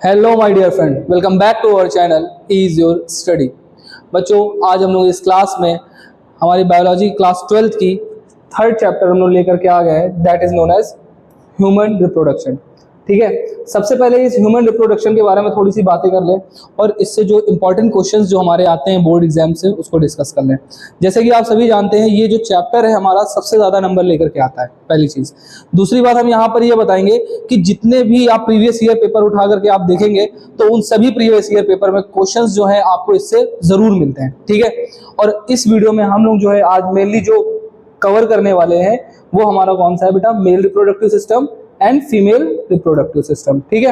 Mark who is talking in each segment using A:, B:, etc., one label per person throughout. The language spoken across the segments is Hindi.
A: Hello my dear friend, welcome back to our channel is your study. बच्चों, आज हम लोग इस क्लास में हमारी बायोलॉजी क्लास 12th की थर्ड चैप्टर हम लोग लेकर के आ गए हैं, that is known as human reproduction. ठीक है, सबसे पहले इस ह्यूमन रिप्रोडक्शन के बारे में थोड़ी सी बातें कर लें और इससे जो इंपॉर्टेंट क्वेश्चंस जो हमारे आते हैं बोर्ड एग्जाम से उसको डिस्कस कर लें। जैसे कि आप सभी जानते हैं, ये जो चैप्टर है हमारा सबसे ज़्यादा नंबर लेकर के आता है, पहली चीज़। दूसरी बात, हम यहाँ पर ये बताएंगे कि जितने भी आप प्रीवियस ईयर पेपर उठा करके आप देखेंगे तो उन सभी प्रीवियस ईयर पेपर में क्वेश्चन जो है आपको इससे ज़रूर मिलते हैं। ठीक है, और इस वीडियो में हम लोग जो है आज मेनली जो कवर करने वाले हैं वो हमारा कौन सा है बेटा, mail reproductive system and female reproductive system. ठीक है,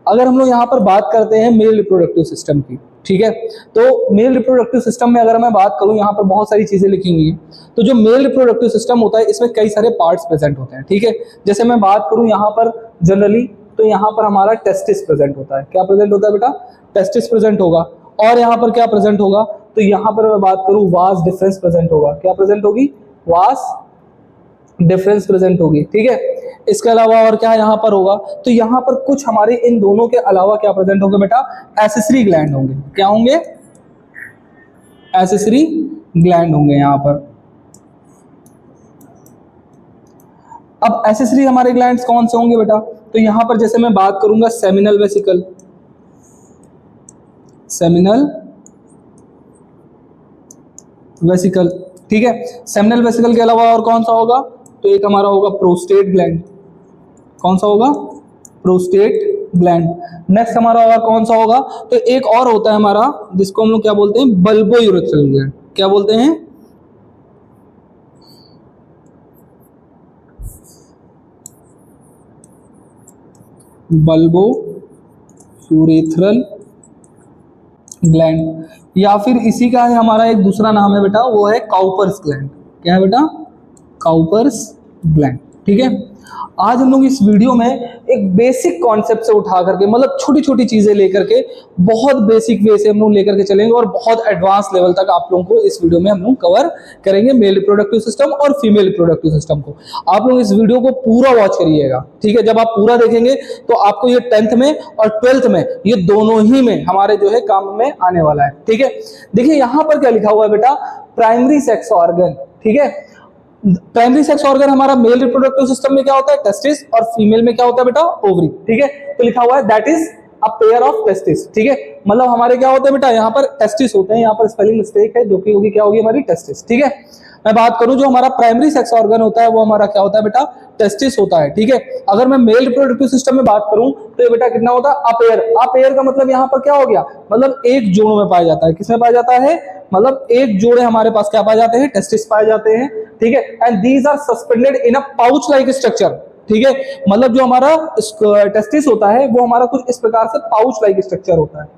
A: अगर हम लोग यहाँ पर बात करते हैं मेल रिप्रोडक्टिव सिस्टम की, ठीक है, तो मेल रिप्रोडक्टिव सिस्टम में अगर मैं बात करूँ, यहाँ पर बहुत सारी चीजें लिखी हुई हैं। तो जो मेल रिप्रोडक्टिव सिस्टम होता है इसमें कई सारे पार्ट्स प्रेजेंट होते हैं। ठीक है, जैसे मैं बात करूँ यहाँ पर जनरली, तो यहाँ पर हमारा टेस्टिस प्रेजेंट होता है। क्या प्रेजेंट होता है बेटा? टेस्टिस प्रेजेंट होगा। और यहाँ पर क्या प्रेजेंट होगा? तो यहाँ पर मैं बात करूँ वास डिफरेंस प्रेजेंट होगा। क्या प्रेजेंट होगी? वास डिफरेंस प्रेजेंट होगी। ठीक है, इसके अलावा और क्या यहाँ पर होगा? तो यहाँ पर कुछ हमारे इन दोनों के अलावा क्या प्रेजेंट होंगे बेटा? एसेसरी ग्लैंड होंगे। क्या होंगे? एसेसरी ग्लैंड होंगे यहाँ पर। अब एसेसरी हमारे ग्लैंड्स कौन से होंगे बेटा? तो यहाँ पर जैसे मैं बात करूंगा सेमिनल वेसिकल, सेमिनल वेसिकल। ठीक है, सेमिनल वेसिकल के अलावा और कौन सा होगा? तो एक हमारा होगा प्रोस्टेट ग्लैंड। कौन सा होगा? Prostate gland. नेक्स्ट हमारा और कौन सा होगा? तो एक और होता है हमारा जिसको हम लोग क्या बोलते हैं? Bulbo urethral gland. क्या बोलते हैं? बल्बो यूरेथ्रल ग्लैंड, या फिर इसी का है हमारा एक दूसरा नाम है बेटा, वो है काउपर्स ग्लैंड। क्या है बेटा? Cowper's gland. ठीक है, आज हम लोग इस वीडियो में एक बेसिक कॉन्सेप्ट से उठा करके, मतलब छोटी छोटी चीजें लेकर के, बहुत बेसिक वे से हम लोग लेकर के चलेंगे और बहुत एडवांस लेवल तक आप लोगों को इस वीडियो में हम लोग कवर करेंगे मेल रिप्रोडक्टिव सिस्टम और फीमेल रिप्रोडक्टिव सिस्टम को। आप लोग इस वीडियो को पूरा वॉच करिएगा। ठीक है, जब आप पूरा देखेंगे तो आपको ये 10th में और 12th में, ये दोनों ही में हमारे जो है काम में आने वाला है। ठीक है, देखिए यहाँ पर क्या लिखा हुआ है बेटा? Primary sex organ. ठीक है, प्राइमरी सेक्स ऑर्गन हमारा मेल रिप्रोडक्टिव सिस्टम में क्या होता है? टेस्टिस, और फीमेल में क्या होता है बेटा? ओवरी। ठीक है, तो लिखा हुआ है that is a pair of testis. ठीक है, मतलब हमारे क्या होते हैं बेटा? यहाँ पर टेस्टिस होते हैं, यहाँ पर स्पेलिंग मिस्टेक है, जो कि होगी क्या होगी हमारी? टेस्टिस। ठीक है, मैं बात करूं जो हमारा प्राइमरी सेक्स ऑर्गन होता है वो हमारा क्या होता है बेटा? टेस्टिस होता है। ठीक है, अगर मैं मेल रिप्रोडक्टिव सिस्टम में बात करूं तो ये बेटा कितना होता है? अपेयर। अपेयर का मतलब यहाँ पर क्या हो गया? मतलब एक जोड़ में पाया जाता है। किसमें पाया जाता है? मतलब एक जोड़े हमारे पास क्या पाए जाते हैं? टेस्टिस पाए जाते हैं। ठीक है, and these are suspended in a pouch like structure. ठीक है, मतलब जो हमारा टेस्टिस होता है वो हमारा कुछ इस प्रकार से पाउच लाइक स्ट्रक्चर होता है।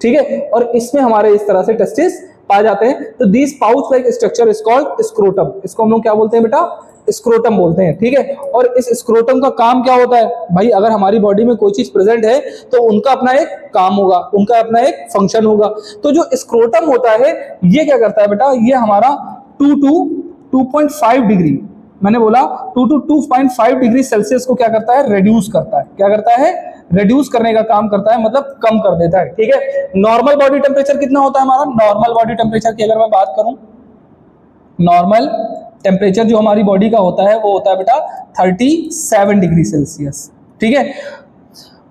A: ठीक है, और इसमें हमारे इस तरह से टेस्टिस पाए जाते हैं। तो this pouch like structure is called scrotum. इसको हम लोग क्या बोलते हैं बेटा? स्क्रोटम बोलते हैं। ठीक है, और इस स्क्रोटम का काम क्या होता है भाई? अगर हमारी बॉडी में कोई चीज प्रेजेंट है तो उनका अपना एक काम होगा, उनका अपना एक फंक्शन होगा। तो जो स्क्रोटम होता है ये क्या करता है बेटा? ये हमारा 2 to 2.5 डिग्री, मैंने बोला 2 to 2.5 डिग्री सेल्सियस को क्या करता है? रिड्यूस करता है। क्या करता है? रिड्यूस करने का काम करता है, मतलब कम कर देता है। ठीक है, नॉर्मल बॉडी टेम्परेचर कितना होता है हमारा? नॉर्मल बॉडी टेम्परेचर की अगर मैं बात करूं, नॉर्मल टेम्परेचर जो हमारी बॉडी का होता है वो होता है बेटा 37 डिग्री सेल्सियस। ठीक है,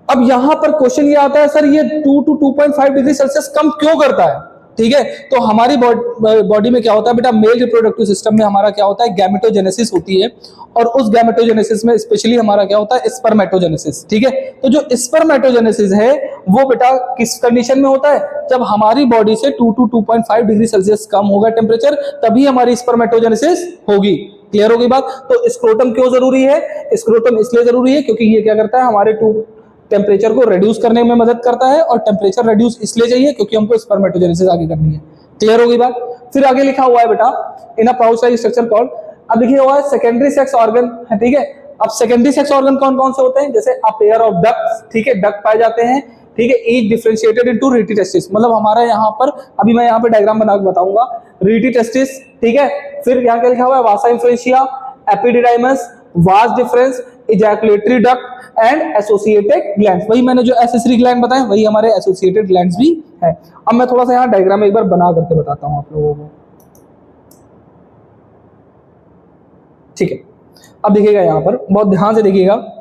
A: अब यहां पर क्वेश्चन ये आता है, सर ये 2 to 2.5 डिग्री सेल्सियस कम क्यों करता है? ठीक है, तो हमारी बॉडी में क्या होता है बेटा? मेल रिप्रोडक्टिव सिस्टम में हमारा क्या होता है? गैमेटोजेनेसिस होती है, और उस गैमेटोजेनेसिस में स्पेशली हमारा क्या होता है? स्पर्मेटोजेनेसिस। ठीक है, तो जो स्पर्मेटोजेनेसिस है वो बेटा किस कंडीशन में होता है? जब हमारी बॉडी से 2 to 2.5 डिग्री सेल्सियस कम होगा टेम्परेचर, तभी हमारी स्पर्मेटोजेनेसिस होगी। क्लियर हो गई बात? तो स्क्रोटम क्यों जरूरी है? स्क्रोटम इसलिए जरूरी है क्योंकि ये क्या करता है? हमारे टेम्परेचर को रिड्यूस करने में मदद करता है, और टेम्परेचर रिड्यूस इसलिए चाहिए क्योंकि हमको स्पर्मेटोजेनेसिस आगे करनी है। क्लियर हो गई बात? फिर आगे लिखा हुआ है बेटा in a pouch like structure called, अब लिखा हुआ है सेकेंडरी सेक्स ऑर्गन है। ठीक है, अब सेकेंडरी सेक्स ऑर्गन कौन कौन से होते हैं? जैसे अ पेयर ऑफ डक्ट्स। ठीक है, डक्ट पाए जाते हैं। ठीक है, each differentiated into rete testis, मतलब हमारा यहाँ पर, अभी मैं यहाँ पे डायग्राम बना के बताऊंगा, रीटी टेस्टिस। ठीक है, फिर यहाँ क्या लिखा हुआ है? Vasa efferentia, epididymis, vas deferens, ejaculatory duct and associated glands. वही मैंने जो एक्सेसरी ग्लैंड बताए वही हमारे एसोसिएटेड ग्लैंड्स भी है। अब मैं थोड़ा सा यहाँ डायग्राम एक बार बना करके बताता हूँ आप लोगों को, ठीक है। अब देखिएगा यहाँ पर बहुत ध्यान से देखिएगा,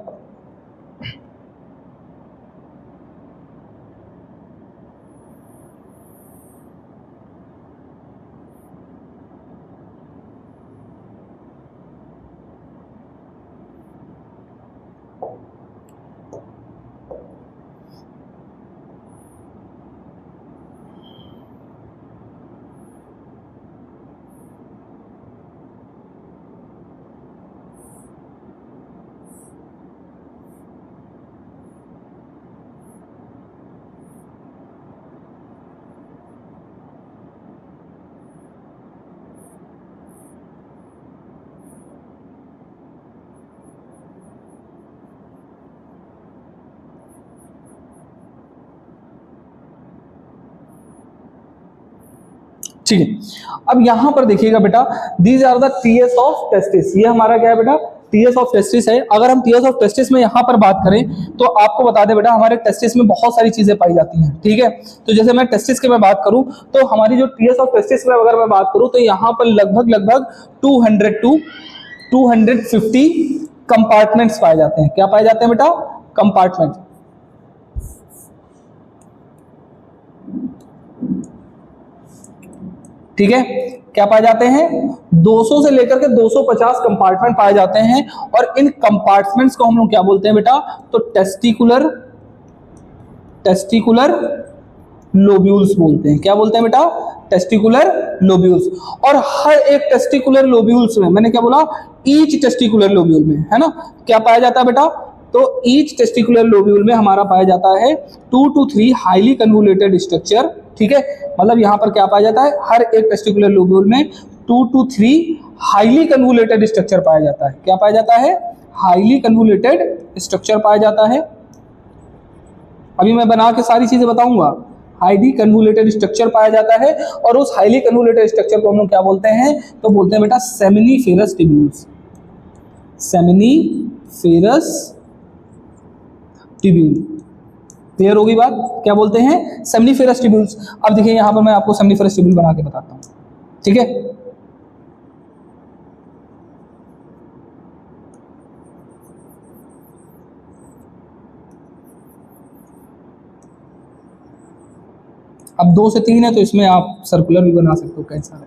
A: ठीक है। अब यहां पर देखिएगा बेटा, these are the TS of testis. ये हमारा क्या है बेटा, टीएस ऑफ टेस्टिस है। अगर हम टीएस ऑफ टेस्टिस में यहां पर बात करें तो आपको बता दें बेटा, हमारे टेस्टिस में बहुत सारी चीजें पाई जाती हैं, ठीक है। तो जैसे मैं टेस्टिस की मैं बात करूं तो हमारी जो टीएस ऑफ टेस्टिस में अगर मैं बात करूं तो यहां पर लगभग 200 to 250 कंपार्टमेंट्स पाए जाते हैं। क्या पाए जाते हैं बेटा, कंपार्टमेंट, ठीक है। क्या पाए जाते हैं, 200 से लेकर के 250 कंपार्टमेंट पाए जाते हैं। और इन कंपार्टमेंट्स को हम लोग क्या बोलते हैं बेटा, तो टेस्टिकुलर लोब्यूल्स बोलते हैं। क्या बोलते हैं बेटा, टेस्टिकुलर लोब्यूल्स। और हर एक टेस्टिकुलर लोब्यूल्स में, मैंने क्या बोला, ईच टेस्टिकुलर लोब्यूल में, है ना, क्या पाया जाता है बेटा, तो ईच टेस्टिकुलर लोब्यूल में हमारा पाया जाता है 2 to 3 हाईली कन्वोल्यूटेड स्ट्रक्चर, ठीक है। मतलब यहां पर क्या पाया जाता है, हर एक टेस्टिकुलर लोब्यूल में 2 to 3 हाईली कन्वोल्यूटेड स्ट्रक्चर पाया जाता है। क्या पाया जाता है, हाईली कन्वोल्यूटेड स्ट्रक्चर पाया जाता है। अभी मैं बना के सारी चीजें बताऊंगा। हाईली कन्वोल्यूटेड स्ट्रक्चर पाया जाता है और उस हाईली कन्वोल्यूटेड स्ट्रक्चर को हम लोग क्या बोलते हैं, तो बोलते हैं बेटा seminiferous tubules. Seminiferous tubule, clear होगी बात, क्या बोलते हैं, सेमिनिफेरस ट्यूब्यूल्स। अब देखिए यहां पर मैं आपको सेमिनिफेरस ट्यूब्यूल बना के बताता हूं, ठीक है। अब 2 से 3 है तो इसमें आप सर्कुलर भी बना सकते हो, कैसा है।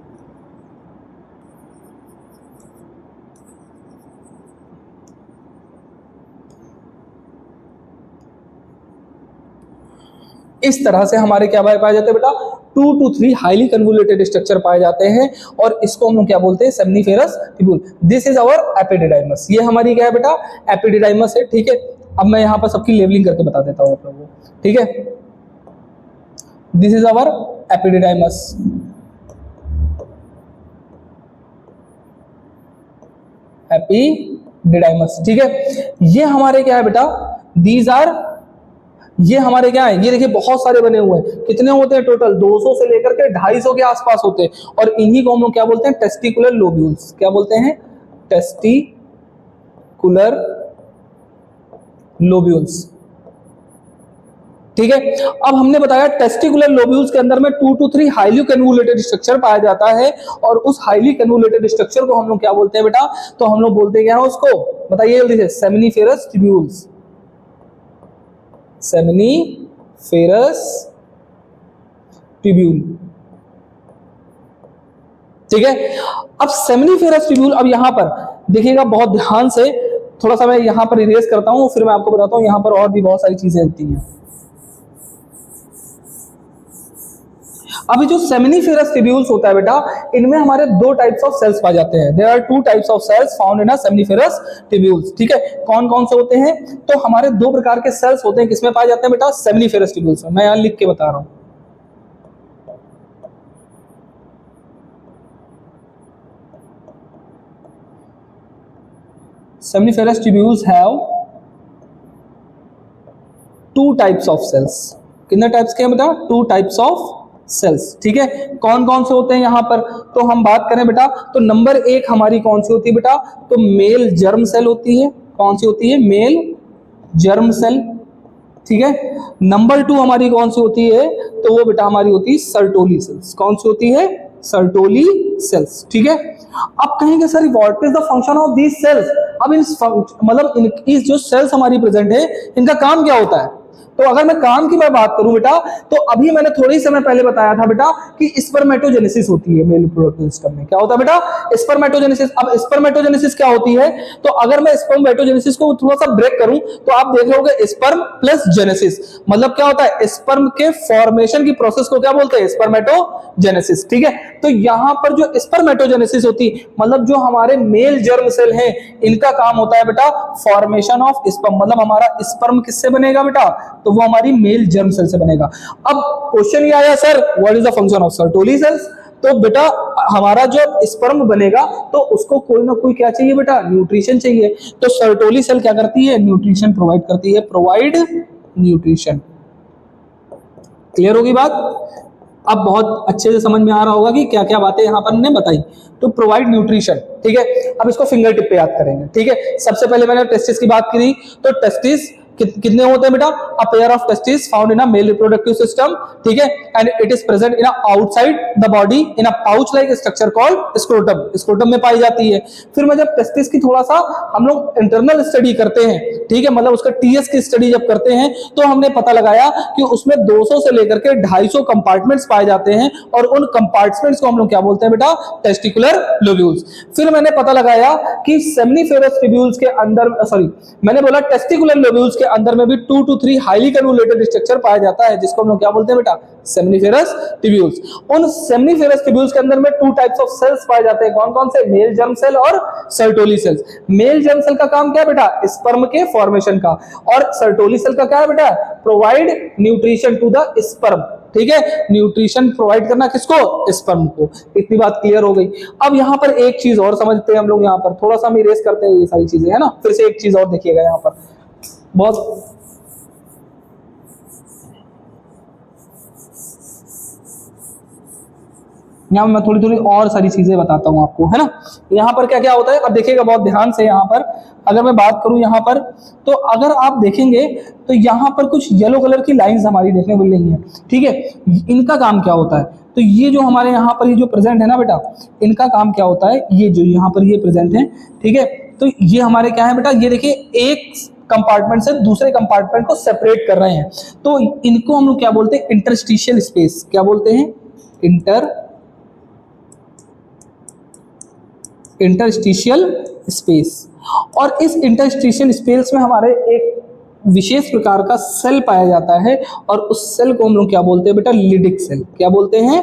A: इस तरह से हमारे क्या पाए जाते हैं बेटा, 2 to 3 हाईली कन्वोल्यूटेड स्ट्रक्चर पाए जाते हैं और इसको हम लोग क्या बोलते हैं, seminiferous tubule. This is our epididymis. ये हमारी क्या है बेटा, एपिडिडाइमस है, ठीक है। अब मैं यहां पर सबकी लेवलिंग करके बता देता हूं आप लोगों को, ठीक है। This is our epididymis, epididymis, ठीक है। ये हमारे क्या है बेटा, दीज आर, ये हमारे क्या है, ये देखिए बहुत सारे बने हुए हैं। कितने होते हैं टोटल, 200 से लेकर के 250 के आसपास होते हैं। और इन्हीं को हम लोग क्या बोलते हैं, टेस्टिकुलर लोब्यूल्स। क्या बोलते हैं, टेस्टिकुलर लोब्यूल्स, ठीक है। अब हमने बताया टेस्टिकुलर लोब्यूल्स के अंदर में 2 to 3 हाईली कन्वोल्यूटेड स्ट्रक्चर पाया जाता है और उस हाईली कन्वोल्यूटेड स्ट्रक्चर को हम लोग क्या बोलते हैं बेटा, तो हम लोग बोलते हैं क्या उसको, बताइए जल्दी से, सेमिनिफेरस ट्यूब्यूल्स। सेमिनिफेरस ट्यूब्यूल, ठीक है। अब सेमिनिफेरस ट्यूब्यूल, अब यहां पर देखिएगा बहुत ध्यान से, थोड़ा सा मैं यहां पर इरेज करता हूं फिर मैं आपको बताता हूं, यहां पर और भी बहुत सारी चीजें होती हैं। अभी जो सेमिनिफेरस ट्यूब्यूल्स होता है बेटा, इनमें हमारे 2 टाइप्स ऑफ सेल्स पाए जाते हैं। There are 2 types of cells found in a seminiferous tubules, ठीक है। कौन कौन से होते हैं, तो हमारे 2 प्रकार के सेल्स होते हैं, किसमें पाए जाते हैं बेटा, सेमिनिफेरस ट्यूब्यूल्स में। मैं यहां लिख के बता रहा हूं, seminiferous tubules have 2 types of cells. कितने टाइप्स के हैं बेटा, 2 टाइप्स ऑफ सेल्स, ठीक है। कौन कौन से होते हैं यहां पर, तो हम बात करें बेटा तो नंबर 1 हमारी कौन सी होती है बेटा, तो मेल जर्म सेल होती है, कौन सी होती है? मेल जर्म सेल, ठीक है। नंबर 2 हमारी कौन सी होती है? तो वो बेटा हमारी होती है सर्टोली सेल्स। कौन सी होती है? सर्टोली सेल्स, ठीक है। अब कहेंगे sir what is the function of these cells? अब इन मतलब इनकी जो सेल्स हमारी प्रेजेंट है इनका काम क्या होता है? तो अगर मैं काम की मैं बात करूं बेटा, तो अभी मैंने थोड़ी समय पहले बताया था बेटा कि स्पर्मेटोजेनेसिस होती है मेल रिप्रोडक्टिव सिस्टम में। क्या होता है बेटा? स्पर्मेटोजेनेसिस। अब स्पर्मेटोजेनेसिस क्या होती है? तो अगर मैं स्पर्मेटोजेनेसिस को थोड़ा सा ब्रेक करूं तो आप देख लोगे स्पर्म प्लस जेनेसिस, मतलब क्या होता है? स्पर्म के फॉर्मेशन की प्रोसेस को क्या बोलते हैं? स्पर्मेटोजेनेसिस, ठीक है। तो यहां पर जो स्पर्मेटोजेनेसिस होती है, मतलब जो हमारे मेल जर्म सेल हैं, इनका काम होता है बेटा फॉर्मेशन ऑफ स्पर्म, मतलब हमारा स्पर्म किससे बनेगा बेटा? तो वो हमारी मेल जर्म सेल से बनेगा। अब क्वेश्चन ये आया sir what is the function of Sertoli cells? तो बेटा हमारा जब स्पर्म बनेगा तो उसको कोई ना कोई क्या चाहिए बेटा? न्यूट्रिशन चाहिए। तो सर्टोली सेल क्या करती है? न्यूट्रिशन प्रोवाइड करती है, प्रोवाइड न्यूट्रिशन। क्लियर होगी बात? अब बहुत अच्छे से समझ में आ रहा होगा कि क्या क्या बातें यहां पर हमने बताई। तो प्रोवाइड न्यूट्रिशन, ठीक है। अब इसको फिंगर टिप पे याद करेंगे, ठीक है। सबसे पहले मैंने टेस्टिस की बात की, तो टेस्टिस कितने होते हैं बेटा? A pair of testis found in a mail reproductive system, ठीक है। And it is present in outside the body in a pouch like structure called scrotum. Scrotum में पाई जाती है। फिर मैं जब टेस्टिस की थोड़ा सा हम लोग इंटरनल स्टडी करते हैं, ठीक है, मतलब उसका टीएस की स्टडी जब करते हैं तो हमने पता लगाया कि उसमें 200 से लेकर के 250 कंपार्टमेंट्स पाए जाते हैं और उन कंपार्टमेंट्स को हम लोग क्या बोलते हैं बेटा? Testicular lobules. फिर मैंने पता लगाया कि सेमनीफेरस ट्यूब्यूल्स के अंदर, सॉरी मैंने बोला टेस्टिकुलर लोब्यूल्स के अंदर में भी 2 to 3 हाईली कन्वोलेटेड स्ट्रक्चर पाया जाता है, जिसको हम लोग क्या बोलते हैं बेटा? Seminiferous tubules. उन सेमनीफेरस ट्यूब्यूल्स के अंदर में 2 टाइप्स ऑफ सेल्स पाए जाते हैं। कौन कौन से? मेल जर्म सेल और Sertoli cells. Male germ cell का काम क्या है बेटा? स्पर्म के फॉर्मेशन का। और सर्टोली सेल का क्या है बेटा? Provide nutrition to the sperm, ठीक है। न्यूट्रिशन प्रोवाइड करना किसको? स्पर्म को। इतनी बात क्लियर हो गई। अब यहां पर एक चीज और समझते हैं हम लोग, यहां पर थोड़ा सा हम इरेज करते हैं ये सारी चीजें, है ना। फिर से एक चीज और देखिएगा यहां पर, बहुत यहाँ मैं थोड़ी थोड़ी और सारी चीजें बताता हूं आपको, है ना। यहाँ पर क्या क्या होता है अब देखिएगा बहुत ध्यान से। यहाँ पर अगर मैं बात करूं यहाँ पर, तो अगर आप देखेंगे तो यहाँ पर कुछ येलो कलर की लाइंस हमारी देखने को मिल रही हैं, ठीक है। इनका काम क्या होता है? तो ये जो हमारे यहाँ पर ये जो प्रेजेंट है ना बेटा, इनका काम क्या होता है? ये जो यहाँ पर ये प्रेजेंट है, ठीक है। तो ये हमारे क्या है बेटा? ये देखिए एक कंपार्टमेंट से दूसरे कंपार्टमेंट को सेपरेट कर रहे हैं। तो इनको हम लोग क्या बोलते हैं? Interstitial space. क्या बोलते हैं? Interstitial space. और इस इंटरस्टिशियल स्पेस में हमारे एक विशेष प्रकार का सेल पाया जाता है और उस सेल को हम लोग क्या बोलते हैं बेटा? Leydig cell. क्या बोलते हैं?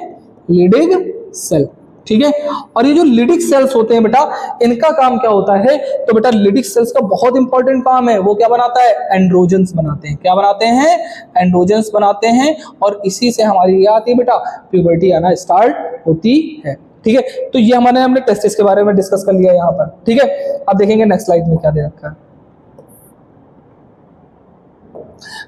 A: लिडिक सेल, ठीक है। और ये जो लिडिक सेल्स होते हैं बेटा, इनका काम क्या होता है? तो बेटा लिडिक सेल्स का बहुत इंपॉर्टेंट काम है, वो क्या बनाता है? एंड्रोजन्स बनाते हैं। क्या बनाते हैं? एंड्रोजन्स बनाते हैं। और इसी से हमारी क्या आती है बेटा? प्यूबर्टी आना स्टार्ट होती है, ठीक है। तो ये हमने टेस्टिस के बारे में डिस्कस कर लिया यहाँ पर, ठीक है। अब देखेंगे नेक्स्ट स्लाइड में क्या दे रखा है।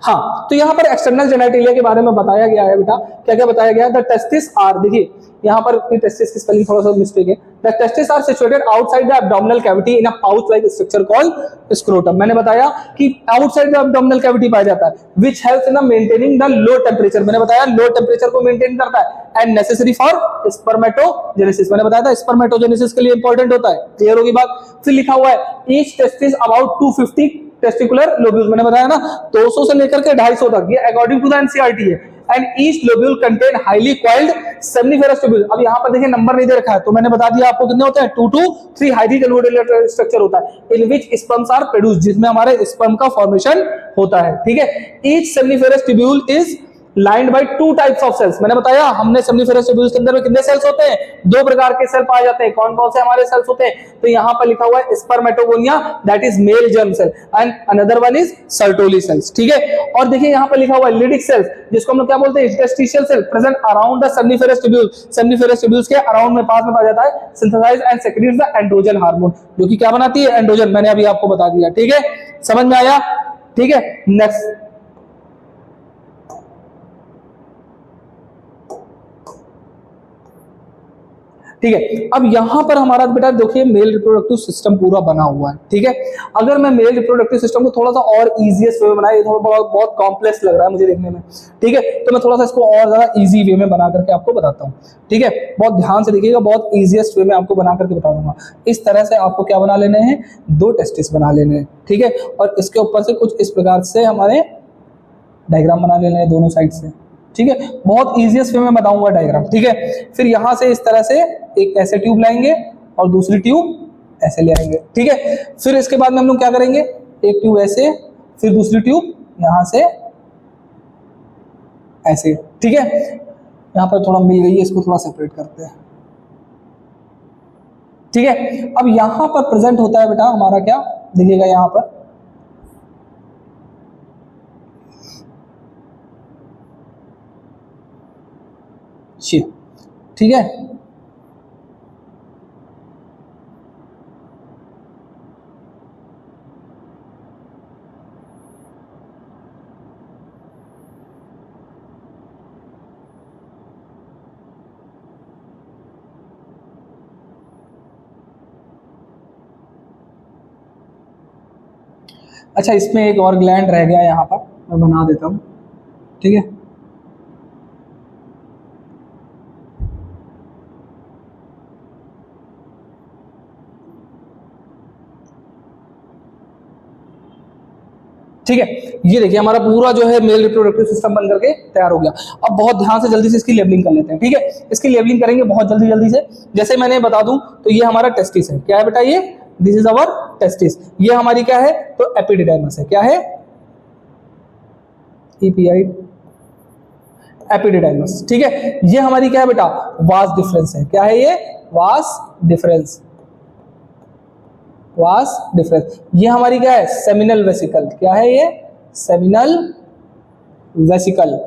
A: हाँ, तो यहाँ पर एक्सटर्नल जेनेटिलिया के बारे में बताया गया है बेटा। क्या क्या बताया गया है? द टेस्टिस आर, देखिए यहाँ पर टेस्टिस की स्पेलिंग थोड़ा सा मिस्टेक है। The testis are situated outside the abdominal cavity in a pouch like structure called scrotum. मैंने बताया कि आउटसाइड द एब्डोमिनल कैविटी पाया जाता है, which helps in maintaining the low temperature. मैंने बताया लो टेम्परेचर को मेंटेन करता है एंड नेसेसरी फॉर स्पर्मेटोजेनेसिस। मैंने बताया था स्पर्मेटोजेनेसिस के लिए इंपॉर्टेंट होता है। क्लियर होगी बात? फिर लिखा हुआ है each testis about 250 testicular lobules. मैंने बताया ना 200 से लेकर के 250 तक, ये अकॉर्डिंग टू द एनसीईआरटी है। And each lobule contain highly coiled seminiferous tubule. अब यहाँ पर देखिए नंबर नहीं दे रखा है, तो मैंने बता दिया आपको कितने होते हैं? 2 to 3 हाईली कन्वोल्यूटेड स्ट्रक्चर होता है in which sperms are produce, जिसमें हमारे स्पर्म का फॉर्मेशन होता है, ठीक है। Each seminiferous tubule is lined by 2 types of cells. मैंने बताया हमने सेमनीफेरस ट्यूब्यूल्स के अंदर में कितने सेल्स होते हैं? 2 प्रकार के सेल पाए जाते हैं। कौन कौन से हमारे सेल्स होते हैं? तो यहाँ पर लिखा हुआ है spermatogonia, that is male germ cell, and another one is Sertoli cells, ठीक है। और देखिए यहाँ पर लिखा हुआ है लिडिक सेल्स, जिसको हम लोग क्या बोलते हैं? Interstitial cell, present around the seminiferous tubule. Seminiferous tubules के अराउंड में पास में पाया जाता है, synthesize and secretes the androgen hormone, जो कि क्या बनाती है? एंड्रोजन। मैंने अभी आपको बता दिया, ठीक है। समझ में आया? ठीक है। नेक्स्ट, ठीक है। अब यहाँ पर हमारा बेटा देखिए मेल रिप्रोडक्टिव सिस्टम पूरा बना हुआ है, ठीक है। अगर मैं मेल रिप्रोडक्टिव सिस्टम को थोड़ा सा और इजीएस्ट वे में बनाया, थोड़ा बहुत कॉम्प्लेक्स लग रहा है मुझे देखने में, ठीक है, तो मैं थोड़ा सा इसको और ज्यादा इजी वे में बना करके आपको बताता हूँ, ठीक है। बहुत ध्यान से देखिएगा, बहुत इजीएस्ट वे में आपको बना करके बता दूंगा। इस तरह से आपको क्या बना लेने हैं, 2 टेस्टिस बना लेने हैं, ठीक है, और इसके ऊपर से कुछ इस प्रकार से हमारे डायग्राम बना लेने हैं दोनों साइड से, ठीक है। बहुत इजीएस्ट वे में बताऊंगा डायग्राम, ठीक है। फिर यहां से इस तरह से एक ऐसे ट्यूब लाएंगे और दूसरी ट्यूब ऐसे ले आएंगे, ठीक है। फिर इसके बाद में हम लोग क्या करेंगे, एक ट्यूब ऐसे, फिर दूसरी ट्यूब यहां से ऐसे, ठीक है। यहां पर थोड़ा मिल गई है, इसको थोड़ा सेपरेट करते हैं, ठीक है। अब यहां पर प्रेजेंट होता है बेटा हमारा क्या, देखिएगा यहां पर ठीक है। अच्छा, इसमें एक और ग्लैंड रह गया यहाँ पर, मैं बना देता हूँ, ठीक है। ठीक है, ये देखिए हमारा पूरा जो है मेल रिप्रोडक्टिव सिस्टम बन करके तैयार हो गया। अब बहुत ध्यान से जल्दी से इसकी लेबलिंग कर लेते हैं, ठीक है। इसकी लेबलिंग करेंगे बहुत जल्दी से। जैसे मैंने बता दूं तो ये हमारा टेस्टिस है, क्या है बेटा, ये दिस इज अवर टेस्टिस। ये हमारी क्या है, तो एपिडिडाइमस है, क्या है, ईपीआई एपिडिडाइमस, ठीक है। ये हमारी क्या है बेटा, वास डिफरेंस है, क्या है ये, वास डिफरेंस, वास डिफरेंस। ये हमारी क्या है, सेमिनल वेसिकल, क्या है ये, सेमिनल वेसिकल,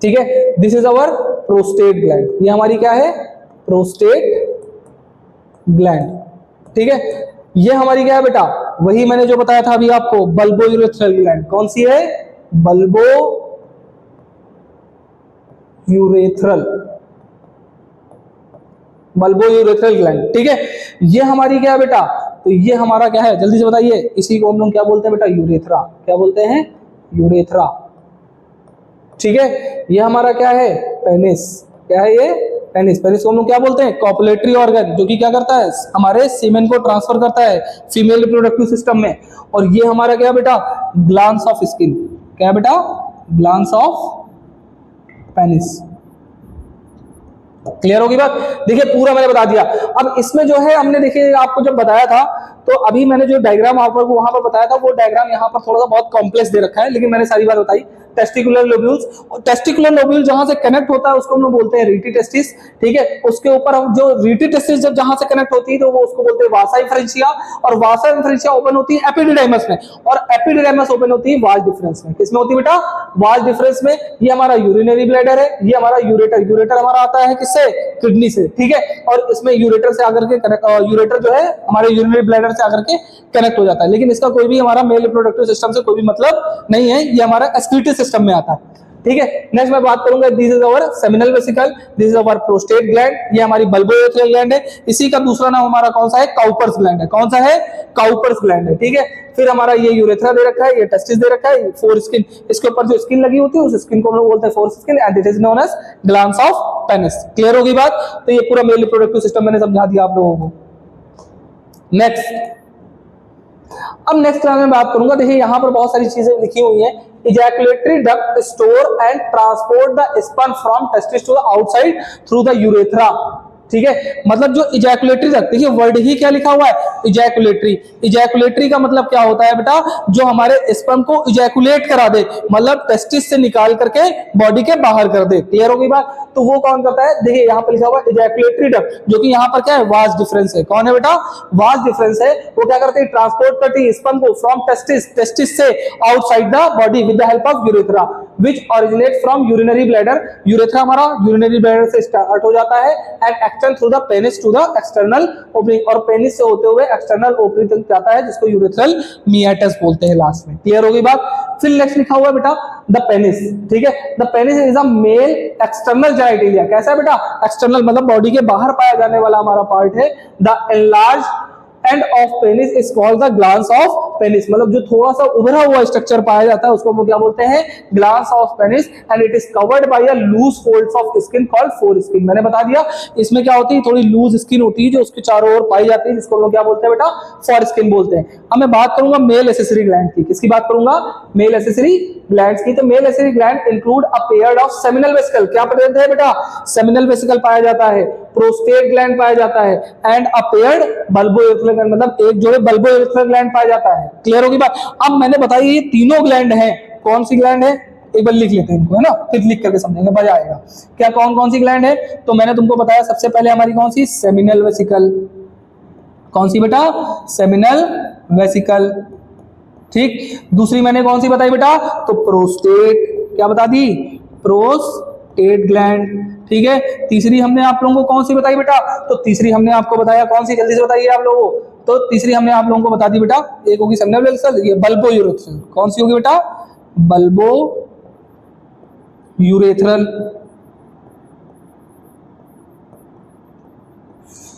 A: ठीक है। This is our prostate gland, ये हमारी क्या है, प्रोस्टेट ग्लैंड, ठीक है। ये हमारी क्या है बेटा, वही मैंने जो बताया था अभी आपको, बल्बो यूरेथ्रल ग्लैंड, कौन सी है, bulbo urethral, bulbo urethral gland, ठीक है। ये हमारी क्या है बेटा, तो ये हमारा क्या है, जल्दी से बताइए, इसी को हम लोग क्या बोलते हैं बेटा, यूरेथ्रा, क्या बोलते हैं, यूरेथ्रा, ठीक है। ये हमारा क्या है, पेनिस, क्या है ये, पेनिस। पेनिस को हम लोग क्या बोलते हैं, कॉपुलेटरी ऑर्गन, जो कि क्या करता है, हमारे सीमेन को ट्रांसफर करता है फीमेल रिप्रोडक्टिव सिस्टम में। और ये हमारा क्या बेटा, ग्लांस ऑफ स्किन, क्या बेटा, ग्लांस ऑफ पेनिस। क्लियर होगी बात, देखिए पूरा मैंने बता दिया। अब इसमें जो है हमने देखिए आपको जब बताया था, तो अभी मैंने जो डायग्राम आपको वहां पर बताया था, वो डायग्राम यहाँ पर थोड़ा सा बहुत कॉम्प्लेक्स दे रखा है, लेकिन मैंने सारी बात बताई। टेस्टिकुलर लोब्यूल्स, और टेस्टिकुलर लोब्यूल जहां से कनेक्ट होता है उसको हम लोग बोलते हैं रीटी टेस्टिस, ठीक है। उसके ऊपर हम जो रीटी टेस्टिस जब जहां से कनेक्ट होती है तो वो उसको बोलते हैं वासा इंफरेंशिया, और वासा इंफरेंशिया ओपन होती है एपिडिडाइमस में, और एपिडिडाइमस ओपन होती है वाज डिफरेंस में। किसमें होती है बेटा, वाज डिफरेंस में। ये हमारा यूरिनरी ब्लैडर है, ये हमारा यूरेटर, यूरेटर हमारा आता है किससे, किडनी से, ठीक है। और इसमें यूरेटर से आकर के यूरेटर जो है हमारे यूरिनरी ब्लैडर से आकर के कनेक्ट हो जाता है, लेकिन इसका कोई भी हमारा मेल रिप्रोडक्टिव सिस्टम से कोई भी मतलब नहीं है, ये हमारा एक्सक्रीटरी सिस्टम में आता है, ठीक है। नेक्स्ट मैं बात करूंगा, this is our seminal vesicle, this is our prostate gland, ये हमारी बल्बो यूरेथ्रल ग्लैंड है। इसी का दूसरा नाम हमारा कौन सा है, काउपर्स ग्लैंड है, कौन सा है, काउपर्स ग्लैंड है, ठीक है। फिर हमारा ये यूरेथ्रा दे रखा है, ये टेस्टिस दे रखा है, फोर स्किन, इसके ऊपर जो स्किन लगी होती है उस स्किन को हम लोग बोलते हैं foreskin, and it is known as glans of penis. Clear होगी बात, तो ये पूरा मेल रिप्रोडक्टिव सिस्टम मैंने समझा दिया आप लोगों को। नेक्स्ट, अब नेक्स्ट क्लास में बात करूंगा, देखिए यहां पर बहुत सारी चीजें लिखी हुई हैं। Ejaculatory duct store and transport the sperm from testis to the outside through the urethra, ठीक है। मतलब जो इजैकुलेटरी डक्ट, देखिए वर्ड ही क्या लिखा हुआ है, इजैकुलेटरी। इजैकुलेटरी का मतलब क्या होता है बेटा, जो हमारे स्पर्म को इजैकुलेट करा दे, मतलब टेस्टिस से निकाल करके बॉडी के बाहर कर दे। क्लियर होगी बात, तो वो कौन करता है, देखिए यहाँ पर लिखा हुआ है इजैकुलेटरी डक्ट, जो कि यहाँ पर क्या है, वाज डिफरेंस है। कौन है बेटा, वाज डिफरेंस है। वो क्या करते हैं, ट्रांसपोर्ट करती है स्पर्म को फ्रॉम टेस्टिस, टेस्टिस से outside the body with the help of urethra. which originate from urinary bladder, urethra हमारा यूरिनरी ब्लैडर से स्टार्ट हो जाता है and extend through the penis to the external opening, और पेनिस से होते हुए एक्सटर्नल ओपनिंग तक जाता है जिसको यूरेथ्रल मियाटस बोलते हैं लास्ट में। क्लियर होगी बात। फिर नेक्स्ट लिखा हुआ है बेटा द पेनिस, ठीक है। The penis is a male external genitalia, कैसा है बेटा, एक्सटर्नल मतलब बॉडी के बाहर पाया जाने वाला हमारा पार्ट है। The enlarge end of penis is called the glans of penis, मतलब जो थोड़ा सा उभरा हुआ स्ट्रक्चर पाया जाता है उसको हम क्या बोलते हैं, glans of penis, and it is covered by a loose folds of skin called foreskin. मैंने बता दिया इसमें क्या होती है, थोड़ी लूज स्किन होती है जो उसके चारों ओर पाई जाती है जिसको हम लोग क्या बोलते हैं बेटा, फोर स्किन बोलते हैं। अब मैं बात करूंगा मेल एसेसरी ग्लैंड की, किसकी बात करूंगा, मेल एसेसरी ग्लैंड्स की। तो male accessory gland include a pair of seminal vesicle, क्या पढ़ते हैं बेटा, सेमिनल वेसिकल पाया जाता है, प्रोस्टेट ग्लैंड पाया जाता है, and a paired bulbo gland, मतलब एक जोड़े बल्बो ग्लैंड पाया जाता है। क्लियर होगी बात। अब मैंने बताया ये तीनों ग्लैंड हैं, कौन सी ग्लैंड है, एक बार लिख लेते हैं इनको, है ना, फिर लिख करके समझेंगे मजा आएगा। क्या कौन कौन सी ग्लैंड है, तो मैंने तुमको बताया सबसे पहले हमारी कौन सी, सेमिनल वेसिकल, कौन सी बेटा, सेमिनल वेसिकल, ठीक। दूसरी मैंने कौन सी बताई बेटा, तो प्रोस्टेट, क्या बता दी, प्रोस्टेट ग्लैंड, ठीक है। तीसरी हमने आप लोगों को कौन सी बताई बेटा, तो तीसरी हमने आपको बताया कौन सी, जल्दी से बताइए आप लोगों को, तो तीसरी हमने आप लोगों को बता दी बेटा, एक होगी सेमिनल वेसिकल, ये बल्बो यूरेथ्रल, कौन सी होगी बेटा, बल्बो यूरेथ्रल,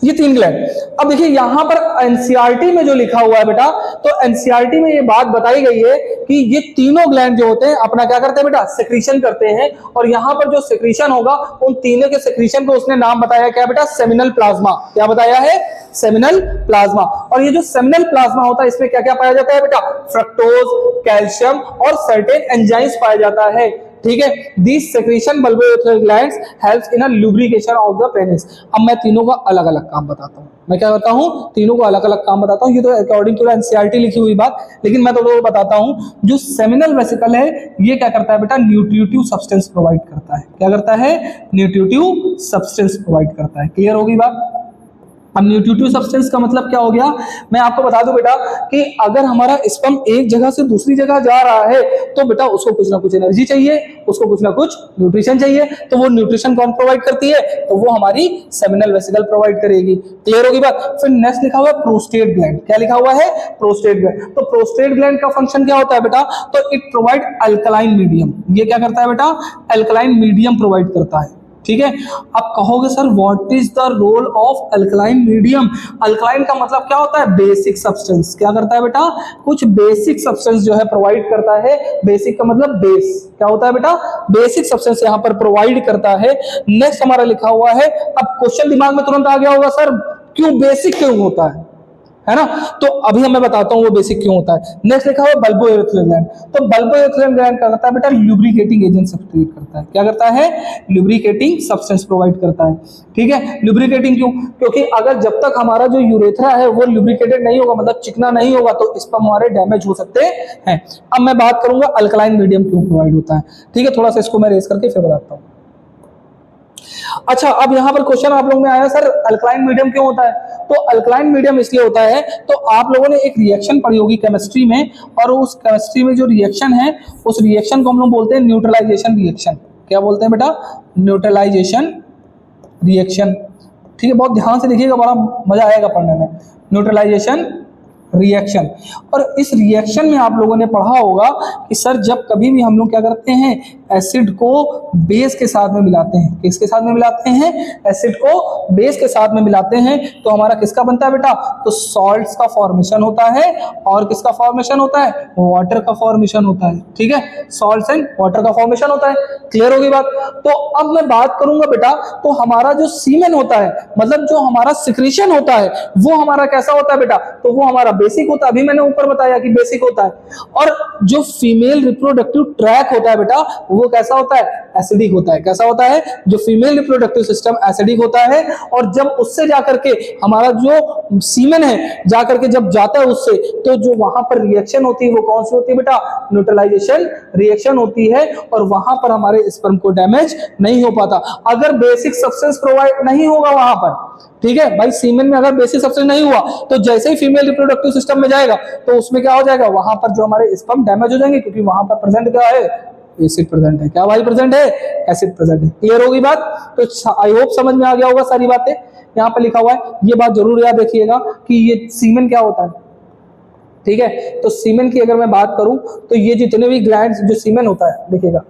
A: ये तीन ग्लैंड। अब देखिए यहां पर एनसीईआरटी में जो लिखा हुआ है बेटा, तो एनसीईआरटी में ये बात बताई गई है कि ये तीनों ग्लैंड जो होते हैं अपना क्या करते हैं बेटा, सेक्रीशन करते हैं, और यहां पर जो सेक्रीशन होगा उन तीनों के सेक्रीशन को उसने नाम बताया क्या बेटा, सेमिनल प्लाज्मा, क्या बताया है, सेमिनल प्लाज्मा। और ये जो सेमिनल प्लाज्मा होता है इसमें क्या क्या पाया जाता है बेटा, फ्रक्टोज, कैल्शियम और सर्टेन एंजाइम्स पाया जाता है, ठीक है। This secretion bulbo glands helps in a lubrication of the penis. अब मैं तीनों का अलग अलग काम बताता हूं, मैं क्या करता हूं, तीनों को अलग अलग काम बताता हूं, ये तो अकॉर्डिंग टू एनसीईआरटी लिखी हुई बात, लेकिन मैं तो बताता हूं जो सेमिनल वेसिकल है ये क्या करता है बेटा, न्यूट्रिटिव सब्सटेंस प्रोवाइड करता है, क्या करता है, न्यूट्रिटिव सब्सटेंस प्रोवाइड करता है। क्लियर होगी बात। अब न्यूट्रिटिव सब्सटेंस का मतलब क्या हो गया, मैं आपको बता दूं बेटा कि अगर हमारा स्पर्म एक जगह से दूसरी जगह जा रहा है तो बेटा उसको कुछ ना कुछ एनर्जी चाहिए, उसको कुछ ना कुछ न्यूट्रिशन चाहिए, तो वो न्यूट्रिशन कौन प्रोवाइड करती है, तो वो हमारी सेमिनल वेसिकल प्रोवाइड करेगी। क्लियर होगी बात। फिर नेक्स्ट लिखा हुआ है प्रोस्टेट ग्लैंड, क्या लिखा हुआ है, प्रोस्टेट ग्लैंड। तो प्रोस्टेट ग्लैंड का फंक्शन क्या होता है बेटा, तो इट प्रोवाइड अल्कलाइन मीडियम, ये क्या करता है बेटा, अल्कलाइन मीडियम प्रोवाइड करता है, ठीक है। अब कहोगे sir what is the role of alkaline medium, alkaline का मतलब क्या होता है, बेसिक सब्सटेंस, क्या करता है बेटा, कुछ बेसिक सब्सटेंस जो है प्रोवाइड करता है, बेसिक का मतलब बेस, क्या होता है बेटा, बेसिक सब्सटेंस यहां पर प्रोवाइड करता है। नेक्स्ट हमारा लिखा हुआ है, अब क्वेश्चन दिमाग में तुरंत आ गया होगा सर क्यों बेसिक क्यों होता है ना, तो अभी मैं बताता हूं वो बेसिक क्यों होता है। नेक्स्ट लिखा हुआ बल्बो यूरेथ्रल ग्लैंड, तो बल्बो यूरेथ्रल ग्लैंड क्या करता है बेटा, लुब्रिकेटिंग एजेंट सब्सटीट्यूट करता है, क्या करता है, लुब्रिकेटिंग सब्सटेंस प्रोवाइड करता है, ठीक है। लुब्रिकेटिंग क्यों, क्योंकि अगर जब तक हमारा जो यूरेथ्रा है वो लुब्रिकेटेड नहीं होगा, मतलब चिकना नहीं होगा, तो स्पर्म हमारे डैमेज हो सकते हैं। अब मैं बात करूंगा अल्कलाइन मीडियम क्यों प्रोवाइड होता है, ठीक है, थोड़ा सा इसको मैं रेस करके फिर बताता हूं। अच्छा, अब यहां पर क्वेश्चन आप लोगों में आया सर अल्कलाइन मीडियम क्यों होता है, तो अल्कलाइन मीडियम इसलिए होता है, तो आप लोगों ने एक रिएक्शन पढ़ी होगी केमिस्ट्री में, और उस केमिस्ट्री में जो रिएक्शन है उस रिएक्शन को हम लोग बोलते हैं न्यूट्रलाइजेशन रिएक्शन, क्या बोलते हैं बेटा, न्यूट्रलाइजेशन रिएक्शन, ठीक है। बहुत ध्यान से देखिएगा, बड़ा मजा आएगा पढ़ने में, न्यूट्रलाइजेशन रिएक्शन। और इस रिएक्शन में आप लोगों ने पढ़ा होगा कि सर जब कभी भी हम लोग क्या करते हैं, एसिड को बेस के साथ में मिलाते हैं, किसके साथ में मिलाते हैं, एसिड को बेस के साथ में मिलाते हैं, तो हमारा किसका बनता है बेटा, तो सॉल्ट्स का फॉर्मेशन होता है, और किसका फॉर्मेशन होता है, वाटर का फॉर्मेशन होता है, ठीक है, सॉल्ट्स एंड वाटर का फॉर्मेशन होता है। क्लियर होगी बात। तो अब मैं बात करूंगा बेटा, तो हमारा जो सीमेन होता है, मतलब जो हमारा सिक्रीशन होता है, वो हमारा कैसा होता है बेटा, तो वो हमारा बेसिक होता है, अभी मैंने ऊपर बताया कि बेसिक होता है। और जो फीमेल रिप्रोडक्टिव ट्रैक होता है बेटा, वो कैसा होता है, एसिडिक होता है, कैसा होता है, जो फीमेल रिप्रोडक्टिव सिस्टम एसिडिक होता है। और जब उससे जाकर के हमारा जो सीमेन है जाकर के जब जाता है उससे, तो जो वहां पर रिएक्शन होती है वो कौन सी होती है बेटा, न्यूट्रलाइजेशन रिएक्शन होती है, और वहां पर हमारे स्पर्म को डैमेज नहीं हो पाता अगर बेसिक सब्सटेंस प्रोवाइड नहीं होगा वहां पर, ठीक है भाई। सीमेन में अगर बेसिक सब्सटेंस नहीं हुआ तो जैसे ही फीमेल रिप्रोडक्टिव सिस्टम में जाएगा तो उसमें क्या हो जाएगा, वहां पर जो हमारे स्पर्म डैमेज हो जाएंगे, क्योंकि वहां पर प्रेजेंट क्या है, एसिड प्रेजेंट है। क्या भाई प्रेजेंट है? एसिड प्रेजेंट है। क्लियर होगी बात? तो आई होप समझ में आ गया होगा सारी बातें। यहाँ पर लिखा हुआ है, ये बात जरूर याद रखिएगा कि ये सीमेन क्या होता है, ठीक है। तो सीमेन की अगर मैं बात करूं तो ये जितने भी ग्लैंड्स जो सीमेन होता है, देखिएगा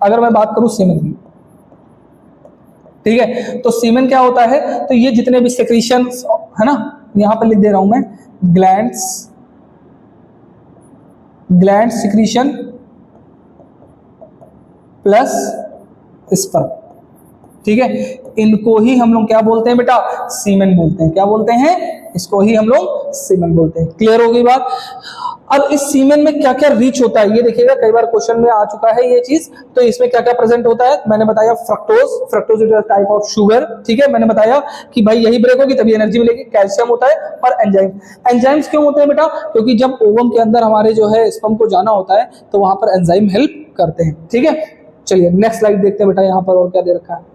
A: अगर मैं बात करूं सीमेन की, ठीक है, तो सीमेन क्या होता है, तो ये जितने भी सेक्रीशन है ना, यहां पर लिख दे रहा हूं मैं, ग्लैंड सिक्रीशन प्लस स्पर्म, ठीक है, इनको ही हम लोग क्या बोलते हैं बेटा? सीमेन बोलते हैं। क्या बोलते हैं? इसको ही हम लोग सीमेन बोलते हैं। क्लियर हो गई बात? अब इस सीमेन में क्या क्या रिच होता है ये देखिएगा, कई बार क्वेश्चन में आ चुका है ये चीज। तो इसमें क्या क्या प्रेजेंट होता है? मैंने बताया fructose is a type of sugar, ठीक है। मैंने बताया कि भाई यही ब्रेक होगी तभी एनर्जी मिलेगी। कैल्शियम होता है और एंजाइम्स क्यों होते हैं बेटा? क्योंकि जब ओवम के अंदर हमारे जो है स्पर्म को जाना होता है तो वहां पर एंजाइम हेल्प करते हैं, ठीक है। चलिए नेक्स्ट स्लाइड देखते हैं बेटा, यहां पर और क्या दे रखा है।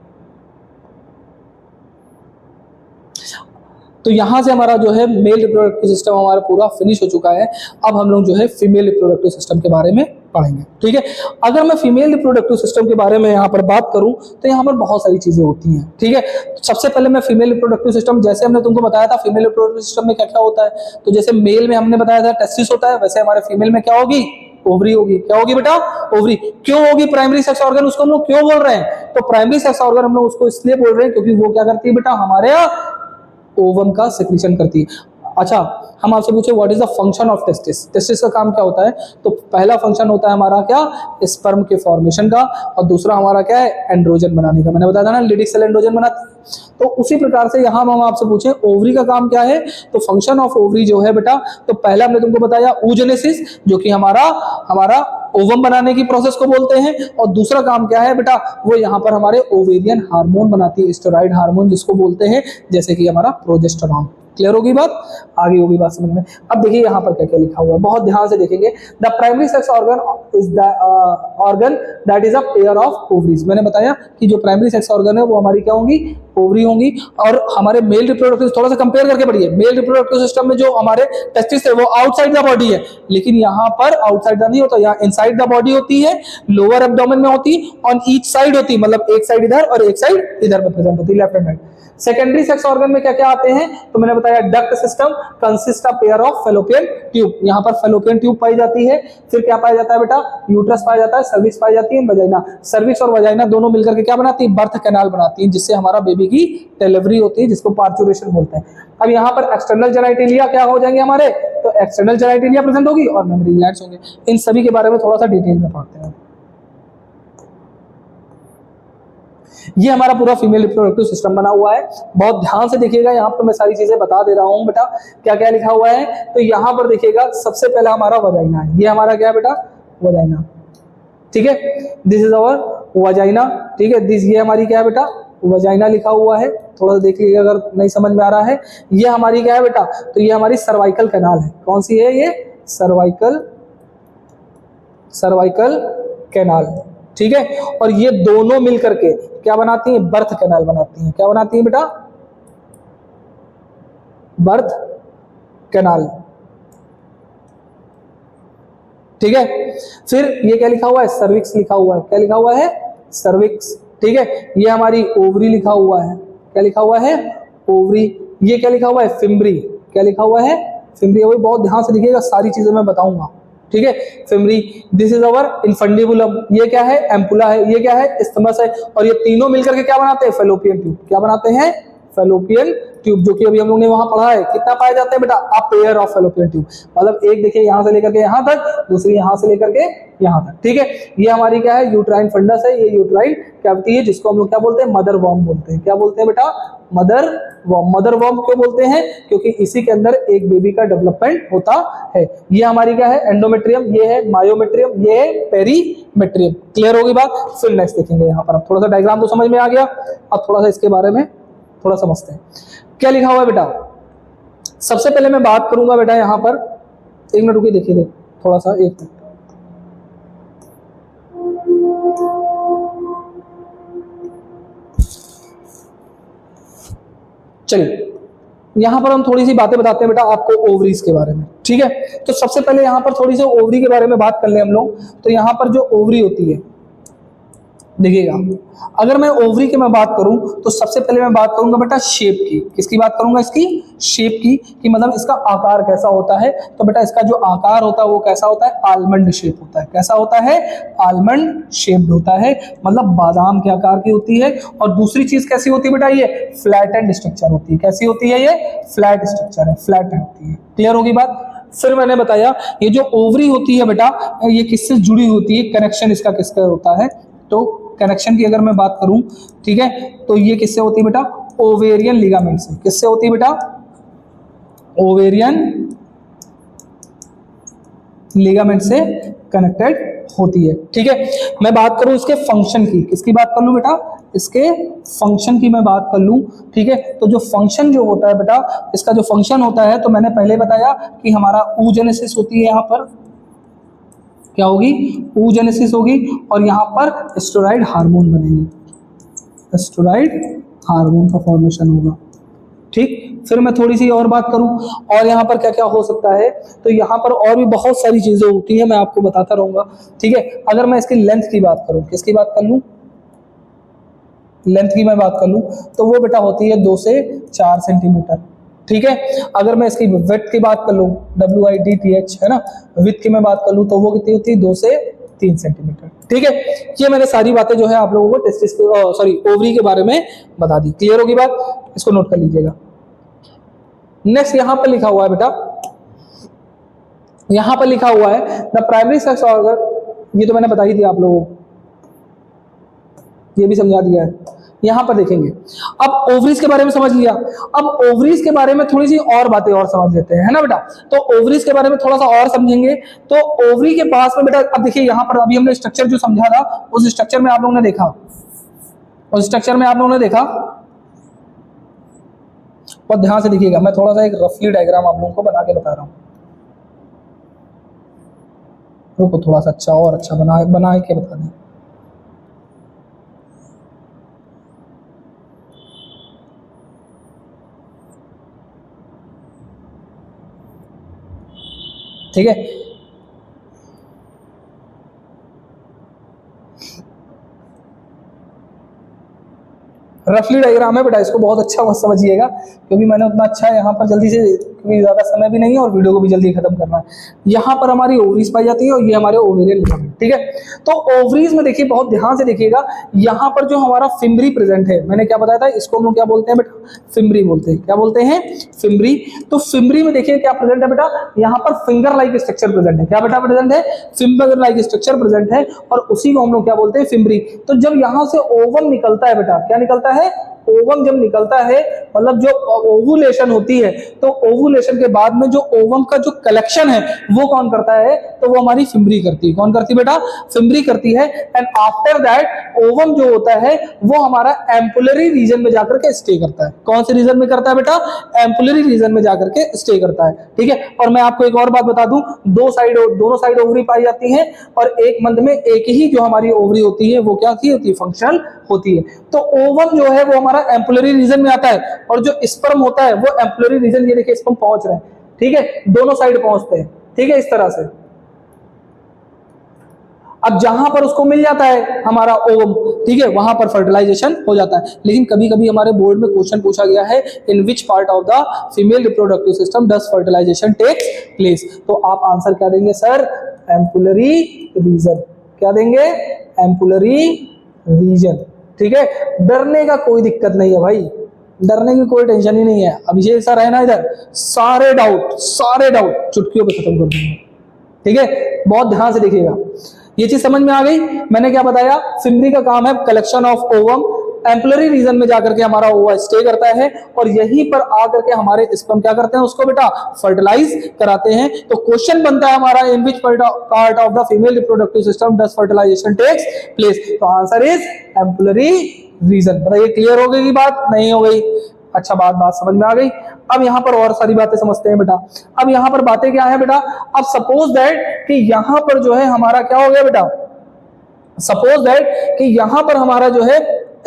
A: तो यहां से हमारा जो है मेल रिप्रोडक्टिव सिस्टम हमारा पूरा फिनिश हो चुका है। अब हम लोग जो है फीमेल रिप्रोडक्टिव सिस्टम के बारे में पढ़ेंगे, ठीक है। अगर मैं फीमेल रिप्रोडक्टिव सिस्टम के बारे में यहाँ पर बात करूं तो यहाँ पर बहुत सारी चीजें होती हैं, ठीक है। तो सबसे पहले मैं फीमेल रिप्रोडक्टिव सिस्टम, जैसे हमने तुमको बताया था फीमेल रिप्रोडक्टिव सिस्टम में क्या क्या होता है, तो जैसे मेल में हमने बताया था टेस्टिस होता है, वैसे हमारे फीमेल में क्या होगी? ओवरी होगी। क्या होगी बेटा? ओवरी। क्यों होगी? प्राइमरी सेक्स ऑर्गन उसको हम लोग क्यों बोल रहे हैं? तो प्राइमरी सेक्स ऑर्गन हम लोग उसको इसलिए बोल रहे हैं क्योंकि वो क्या करती है बेटा? हमारे ओवम का सिक्रीशन करती है। अच्छा, हम आपसे पूछे what is the function of testis? Testis का काम क्या होता है? तो पहला फंक्शन होता है हमारा क्या? स्पर्म के फॉर्मेशन का, और दूसरा हमारा क्या है? एंड्रोजन बनाने का। मैंने बताया था ना लेडीज सेल एंड्रोजन बनाती है। तो उसी प्रकार से यहां हम आपसे पूछे ओवरी का काम क्या है, तो फंक्शन ऑफ ओवरी जो है बेटा, तो पहला हमने तुमको बताया oogenesis, जो कि हमारा ओवम बनाने की प्रोसेस को बोलते हैं, और दूसरा काम क्या है बेटा? वो यहाँ पर हमारे ओवेरियन हार्मोन बनाती है, स्टेरॉइड हार्मोन जिसको बोलते हैं, जैसे कि हमारा प्रोजेस्टेरॉन। क्लियर होगी बात? आगे होगी बात समझ में। अब देखिए यहाँ पर क्या क्या लिखा हुआ है, बहुत ध्यान से देखेंगे। The primary sex organ is the organ that is a pair of ovaries. मैंने बताया कि जो प्राइमरी सेक्स ऑर्गन है वो हमारी क्या होंगी? ओवरी होंगी। और हमारे मेल रिप्रोडक्टिव, थोड़ा सा कंपेयर करके पढ़िए, मेल रिप्रोडक्टिव सिस्टम में जो हमारे टेस्टिस है वो आउटसाइड द बॉडी है, लेकिन यहाँ पर आउटसाइड द नहीं होता, यहाँ इनसाइड द बॉडी होती है, लोअर एब्डोमेन में होती, ऑन ईच साइड होती, मतलब एक साइड इधर और एक साइड इधर में प्रेजेंट होती है, left and right. Secondary sex organ में क्या क्या आते हैं? तो मैंने बताया duct system consist of pair of fallopian tube. यहाँ पर फेलोपियन ट्यूब पाई जाती है। फिर क्या पाया जाता है बेटा? यूट्रस पाया जाता है, सर्विक्स पाई जाती है, वजाइना। सर्विक्स और वजाइना दोनों मिलकर के क्या बनाती है? बर्थ कैनाल बनाती है, जिससे हमारा बेबी की डिलीवरी होती है, जिसको पार्चुरेशन बोलते हैं। अब यहाँ पर एक्सटर्नल जेनिटलिया क्या हो जाएंगे हमारे? तो एक्सटर्नल जेनिटलिया प्रेजेंट होगी और मेमोरी ग्लैंड्स होंगे। इन सभी के बारे में थोड़ा सा डिटेल में पढ़ते हैं। ये हमारा पूरा फीमेल रिप्रोडक्टिव सिस्टम बना हुआ है। बहुत ध्यान से देखिएगा, यहाँ पर मैं सारी चीजें बता दे रहा हूँ बेटा, क्या क्या लिखा हुआ है। तो यहाँ पर देखिएगा, सबसे पहला हमारा वजाइना है। ये हमारा क्या है बेटा? वजाइना, ठीक है। दिस इज अवर वजाइना, ठीक है। दिस ये हमारी क्या है बेटा? वजाइना लिखा हुआ है, थोड़ा सा देख लीजिएगा अगर नहीं समझ में आ रहा है। ये हमारी क्या है बेटा? तो ये हमारी सर्वाइकल कैनाल है। कौन सी है ये? सर्वाइकल कैनाल, ठीक है। और ये दोनों मिलकर के क्या बनाती हैं? बर्थ कैनाल बनाती हैं। क्या बनाती हैं बेटा? बर्थ कैनाल, ठीक है। फिर ये क्या लिखा हुआ है? सर्विक्स लिखा हुआ है। क्या लिखा हुआ है? सर्विक्स, ठीक है। ये हमारी ओवरी लिखा हुआ है। क्या लिखा हुआ है? ओवरी। ये क्या लिखा हुआ है? फिम्बरी। क्या लिखा हुआ है? फिम्बरी। वही बहुत ध्यान से देखिएगा, सारी चीजें मैं बताऊंगा, ठीक है। Fimbriae. This is our infundibulum. ये क्या है? एम्पुला है। ये क्या है? इस्थमस है। और ये तीनों मिलकर के क्या बनाते हैं? Fallopian tube. क्या बनाते हैं? फेलोपियन ट्यूब, जो कि अभी हम लोग ने वहां पढ़ा है। कितना पाए जाते हैं बेटा? A pair of fallopian tube, मतलब एक देखिए यहां से लेकर के यहां तक, दूसरी यहां से लेकर के यहां तक, ठीक है। ये हमारी क्या है? यूट्राइन फंडस है। ये यूट्राइन कैविटी है, जिसको हम लोग क्या बोलते हैं? मदर वॉर्म बोलते हैं। क्या बोलते हैं बेटा? Mother warm. मदर वॉर्म क्यों बोलते हैं? क्योंकि इसी के अंदर एक बेबी का डेवलपमेंट होता है। ये हमारी क्या है? एंडोमेट्रियम। ये है मायोमेट्रियम। ये है पेरीमेट्रियम। क्लियर होगी बात? फिर नेक्स्ट देखेंगे। यहाँ पर अब थोड़ा सा डायग्राम तो समझ में आ गया, अब थोड़ा सा इसके बारे में थोड़ा समझते हैं। क्या लिखा हुआ है बेटा? सबसे पहले मैं बात करूंगा बेटा यहां पर, एक मिनट रुकिए, देखिए थोड़ा सा, एक मिनट। चलिए यहाँ पर हम थोड़ी सी बातें बताते हैं बेटा आपको ओवरीज के बारे में, ठीक है। तो सबसे पहले यहाँ पर थोड़ी सी ओवरी के बारे में बात कर ले हम लोग। तो यहाँ पर जो ओवरी होती है, देखिएगा, अगर मैं ओवरी की मैं बात करूं तो सबसे पहले मैं बात करूंगा बेटा शेप की। किसकी बात करूंगा? इसकी शेप की, कि मतलब इसका आकार कैसा होता है। तो बेटा इसका जो आकार होता है वो कैसा होता है? आलमंड शेप होता है। कैसा होता है? आलमंड शेप्ड होता है, मतलब बादाम के आकार की होती है। और दूसरी चीज कैसी होती है बेटा? ये फ्लैटेंड स्ट्रक्चर होती है। कैसी होती है? ये फ्लैट स्ट्रक्चर है, फ्लैट होती है। क्लियर होगी बात? फिर मैंने बताया ये जो ओवरी होती है बेटा, ये किससे जुड़ी होती है? कनेक्शन इसका किसका होता है? तो कनेक्शन की अगर मैं बात करूं, ठीक है, तो ये किससे होती है बेटा? ओवेरियन लिगामेंट से। किससे होती है बेटा? ओवेरियन लिगामेंट से कनेक्टेड होती है, ठीक है। मैं बात करूं इसके फंक्शन की, किसकी बात कर लूं बेटा? इसके फंक्शन की मैं बात कर लूं, ठीक है। तो जो फंक्शन जो होता है बेटा, इसका जो फंक्शन होता है, तो मैंने पहले बताया कि हमारा oogenesis होती है, यहाँ पर क्या होगी? oogenesis होगी, और यहाँ पर स्टेरॉइड हार्मोन बनेंगे, स्टेरॉइड हार्मोन का फॉर्मेशन होगा, ठीक। फिर मैं थोड़ी सी और बात करूं, और यहाँ पर क्या क्या हो सकता है, तो यहाँ पर और भी बहुत सारी चीजें होती हैं, मैं आपको बताता रहूंगा, ठीक है। अगर मैं इसकी लेंथ की बात करूं, किसकी बात कर लूं? लेंथ की मैं बात कर लूं, तो वो बेटा होती है 2 से 4 सेंटीमीटर, ठीक है। अगर मैं इसकी विड्थ की बात कर लूं, WIDTH है ना, विड्थ की मैं बात कर लूं, तो वो कितनी होती है? 2 से 3 सेंटीमीटर, ठीक है। ये मैंने सारी बातें जो है आप लोगों को टेस्टिस सॉरी ओवरी के बारे में बता दी। क्लियर होगी बात? इसको नोट कर लीजिएगा। नेक्स्ट यहां पर लिखा हुआ है बेटा, यहां पर लिखा हुआ है द प्राइमरी सेक्स ऑर्गन, ये तो मैंने बता ही दिया आप लोगों को, ये भी समझा दिया है। यहां पर देखेंगे, अब ओवरीज के बारे में समझ लिया। अब ओवरीज के बारे में थोड़ी सी और बातें और समझ लेते हैं, है ना बेटा। तो ओवरीज के बारे में थोड़ा सा और समझेंगे। तो ओवरी के पास में बेटा, अब देखिए यहां पर अभी हमने स्ट्रक्चर जो समझा था, उस स्ट्रक्चर में आप लोगों ने देखा, उस स्ट्रक्चर में आप लोगों ने देखा, और ध्यान से देखिएगा, मैं थोड़ा सा एक रफली डायग्राम आप लोगों को बना के बता रहा हूं। रुको थोड़ा सा अच्छा और अच्छा बना के बता दें। ठीक है, रफली डायग्राम है बेटा, इसको बहुत अच्छा मत समझिएगा, क्योंकि मैंने उतना अच्छा यहाँ पर जल्दी से, क्योंकि ज़्यादा समय भी नहीं है और वीडियो को भी जल्दी खत्म करना है। यहाँ पर हमारी ओवरीज पाई जाती है और ये हमारे ओवेरियन लिगामेंट, ठीक है। तो ओवरीज में देखिए, बहुत ध्यान से देखिएगा, यहाँ पर जो हमारा फिम्बरी प्रेजेंट है, मैंने क्या बताया था, इसको हम लोग क्या बोलते हैं बेटा? फिम्बरी बोलते हैं। क्या बोलते हैं? फिम्बरी। तो फिम्बरी में देखिए क्या प्रेजेंट है बेटा? यहाँ पर फिंगर लाइक स्ट्रक्चर प्रेजेंट है। क्या बेटा प्रेजेंट है? फिंगर लाइक स्ट्रक्चर प्रेजेंट है, और उसी को हम लोग क्या बोलते हैं? फिम्बरी। तो जब यहाँ से ओवम निकलता है बेटा, क्या निकलता है? ओवम जब निकलता है, मतलब जो ओवुलेशन होती है, तो ओवुलेशन के बाद में जो ओवम का जो कलेक्शन है वो कौन करता है? तो वो हमारी फिम्बरी करती है। कौन करती है बेटा? फिम्बरी करती है। एंड आफ्टर दैट ओवम जो होता है वो हमारा एम्पुलरी रीजन में जाकर के स्टे करता है। कौन से रीजन में करता है बेटा? एम्पुलरी रीजन में जाकर के स्टे करता है, ठीक है। और मैं आपको एक और बात बता दूं, दोनों साइड ओवरी पाई जाती है, और एक मंथ में एक ही जो हमारी ओवरी होती है वो क्या होती है? फंक्शनल होती है। तो ओवम जो है वो हमारा एम्पुलरी रीजन में आता है, और जो स्पर्म होता है वो एम्पुलरी रीजन, ये देखिए स्पर्म पहुंच रहे हैं, ठीक है, दोनों साइड पहुंचते हैं, ठीक है, इस तरह से। अब जहां पर उसको मिल जाता है हमारा ओवम, ठीक है, वहां पर फर्टिलाइजेशन हो जाता है। लेकिन कभी कभी हमारे बोर्ड में क्वेश्चन पूछा गया है, in which part of the female reproductive system does fertilization takes place? तो आप आंसर क्या देंगे सर? Ampullary region. क्या देंगे? एम्पुलरी रीजन, ठीक है। डरने का कोई दिक्कत नहीं है भाई, डरने की कोई टेंशन ही नहीं है। अभिषेक सर है ना इधर, सारे डाउट चुटकियों पे खत्म कर देंगे, ठीक है। बहुत ध्यान से देखिएगा, ये चीज समझ में आ गई? मैंने क्या बताया? फिम्बरी का काम है collection of ovum, ampullary region में जाकर के हमारा ओवा स्टे करता है, और यहीं पर आकर के हमारे स्पर्म क्या करते हैं? उसको बेटा फर्टिलाइज कराते हैं। तो क्वेश्चन बनता है हमारा, in which part of the female reproductive system does fertilization takes place? तो आंसर इज एम्पुलरी रीजन। बताइए क्लियर हो गई की बात? नहीं हो गई? अच्छा, बात समझ में आ गई। अब यहां पर और सारी बातें समझते हैं बेटा। अब यहां पर बातें क्या है बेटा? अब सपोज दैट कि यहां पर जो है हमारा क्या हो गया बेटा? सपोज दैट कि यहां पर हमारा जो है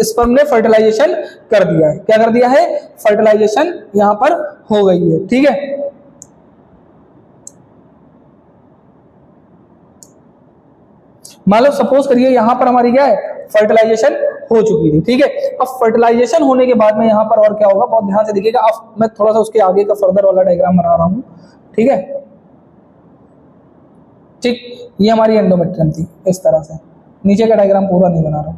A: स्पर्म ने फर्टिलाइजेशन कर दिया है। क्या कर दिया है? फर्टिलाइजेशन यहां पर हो गई है, ठीक है। मान लो सपोज करिए यहां पर हमारी क्या है, फर्टिलाइजेशन हो चुकी थी, ठीक है। अब फर्टिलाइजेशन होने के बाद में यहां पर और क्या होगा, बहुत ध्यान से देखिएगा। अब मैं थोड़ा सा उसके आगे का फर्दर वाला डायग्राम बना रहा हूं, ठीक है। ठीक, ये हमारी एंडोमेट्रियम थी इस तरह से, नीचे का डायग्राम पूरा नहीं बना रहा हूं,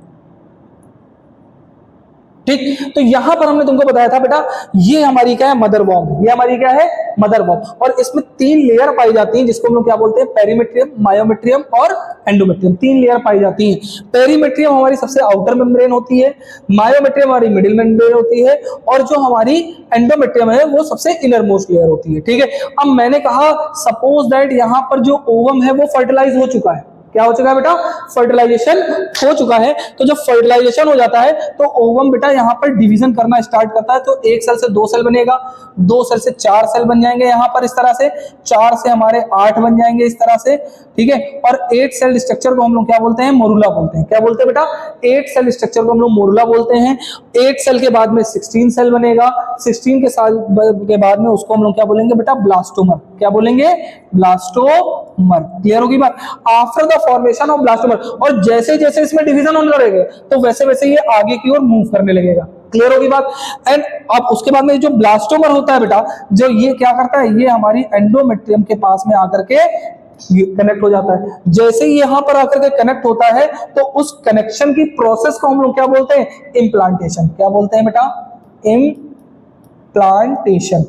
A: ठीक। तो यहां पर हमने तुमको बताया था बेटा, ये हमारी क्या है, मदर वॉर्म, ये हमारी क्या है, मदर वॉर्म। और इसमें 3 लेयर पाई जाती हैं, जिसको हम लोग क्या बोलते हैं, पेरीमेट्रियम, मायोमेट्रियम और एंडोमेट्रियम। 3 लेयर पाई जाती हैं। पेरीमेट्रियम हमारी सबसे आउटर मेम्ब्रेन होती है, मायोमेट्रियम हमारी मिडिल मेम्ब्रेन होती है, और जो हमारी एंडोमेट्रियम है वो सबसे इनर मोस्ट लेयर होती है, ठीक है। अब मैंने कहा सपोज दैट यहां पर जो ओवम है वो फर्टिलाइज हो चुका है। क्या हो चुका है बेटा, फर्टिलाइजेशन हो चुका है। तो जब फर्टिलाइजेशन हो जाता है तो ओवम बेटा यहां पर डिवीजन करना स्टार्ट करता है। तो 1 सेल से 2 सेल बनेगा, 2 सेल से 4 सेल बन जाएंगे यहां पर इस तरह से, 4 से हमारे 8 बन जाएंगे इस तरह से, ठीक है। और 8 सेल स्ट्रक्चर को हम लोग क्या बोलते हैं, मोरुला बोलते हैं। क्या बोलते हैं बेटा, 8 सेल स्ट्रक्चर को हम लोग मोरुला बोलते हैं। 8 सेल के बाद में 16 सेल बनेगा, 16 के साल के बाद में उसको हम लोग क्या बोलेंगे बेटा, ब्लास्टोमर। क्या बोलेंगे, ब्लास्टोमर। क्लियर होगी बात। After the formation of blastomere, और जैसे जैसे इसमें डिवीजन होने लगेगा तो वैसे वैसे ये आगे की ओर मूव करने लगेगा। क्लियर होगी बात। एंड अब उसके बाद में जो ब्लास्टोमर होता है बेटा, जो ये क्या करता है, ये हमारी एंडोमेट्रियम के पास में आकर के कनेक्ट हो जाता है। जैसे ही यहां पर आकर के कनेक्ट होता है तो उस कनेक्शन की प्रोसेस को हम लोग क्या बोलते हैं, इम्प्लांटेशन। क्या बोलते हैं बेटा, इम्प्लांटेशन।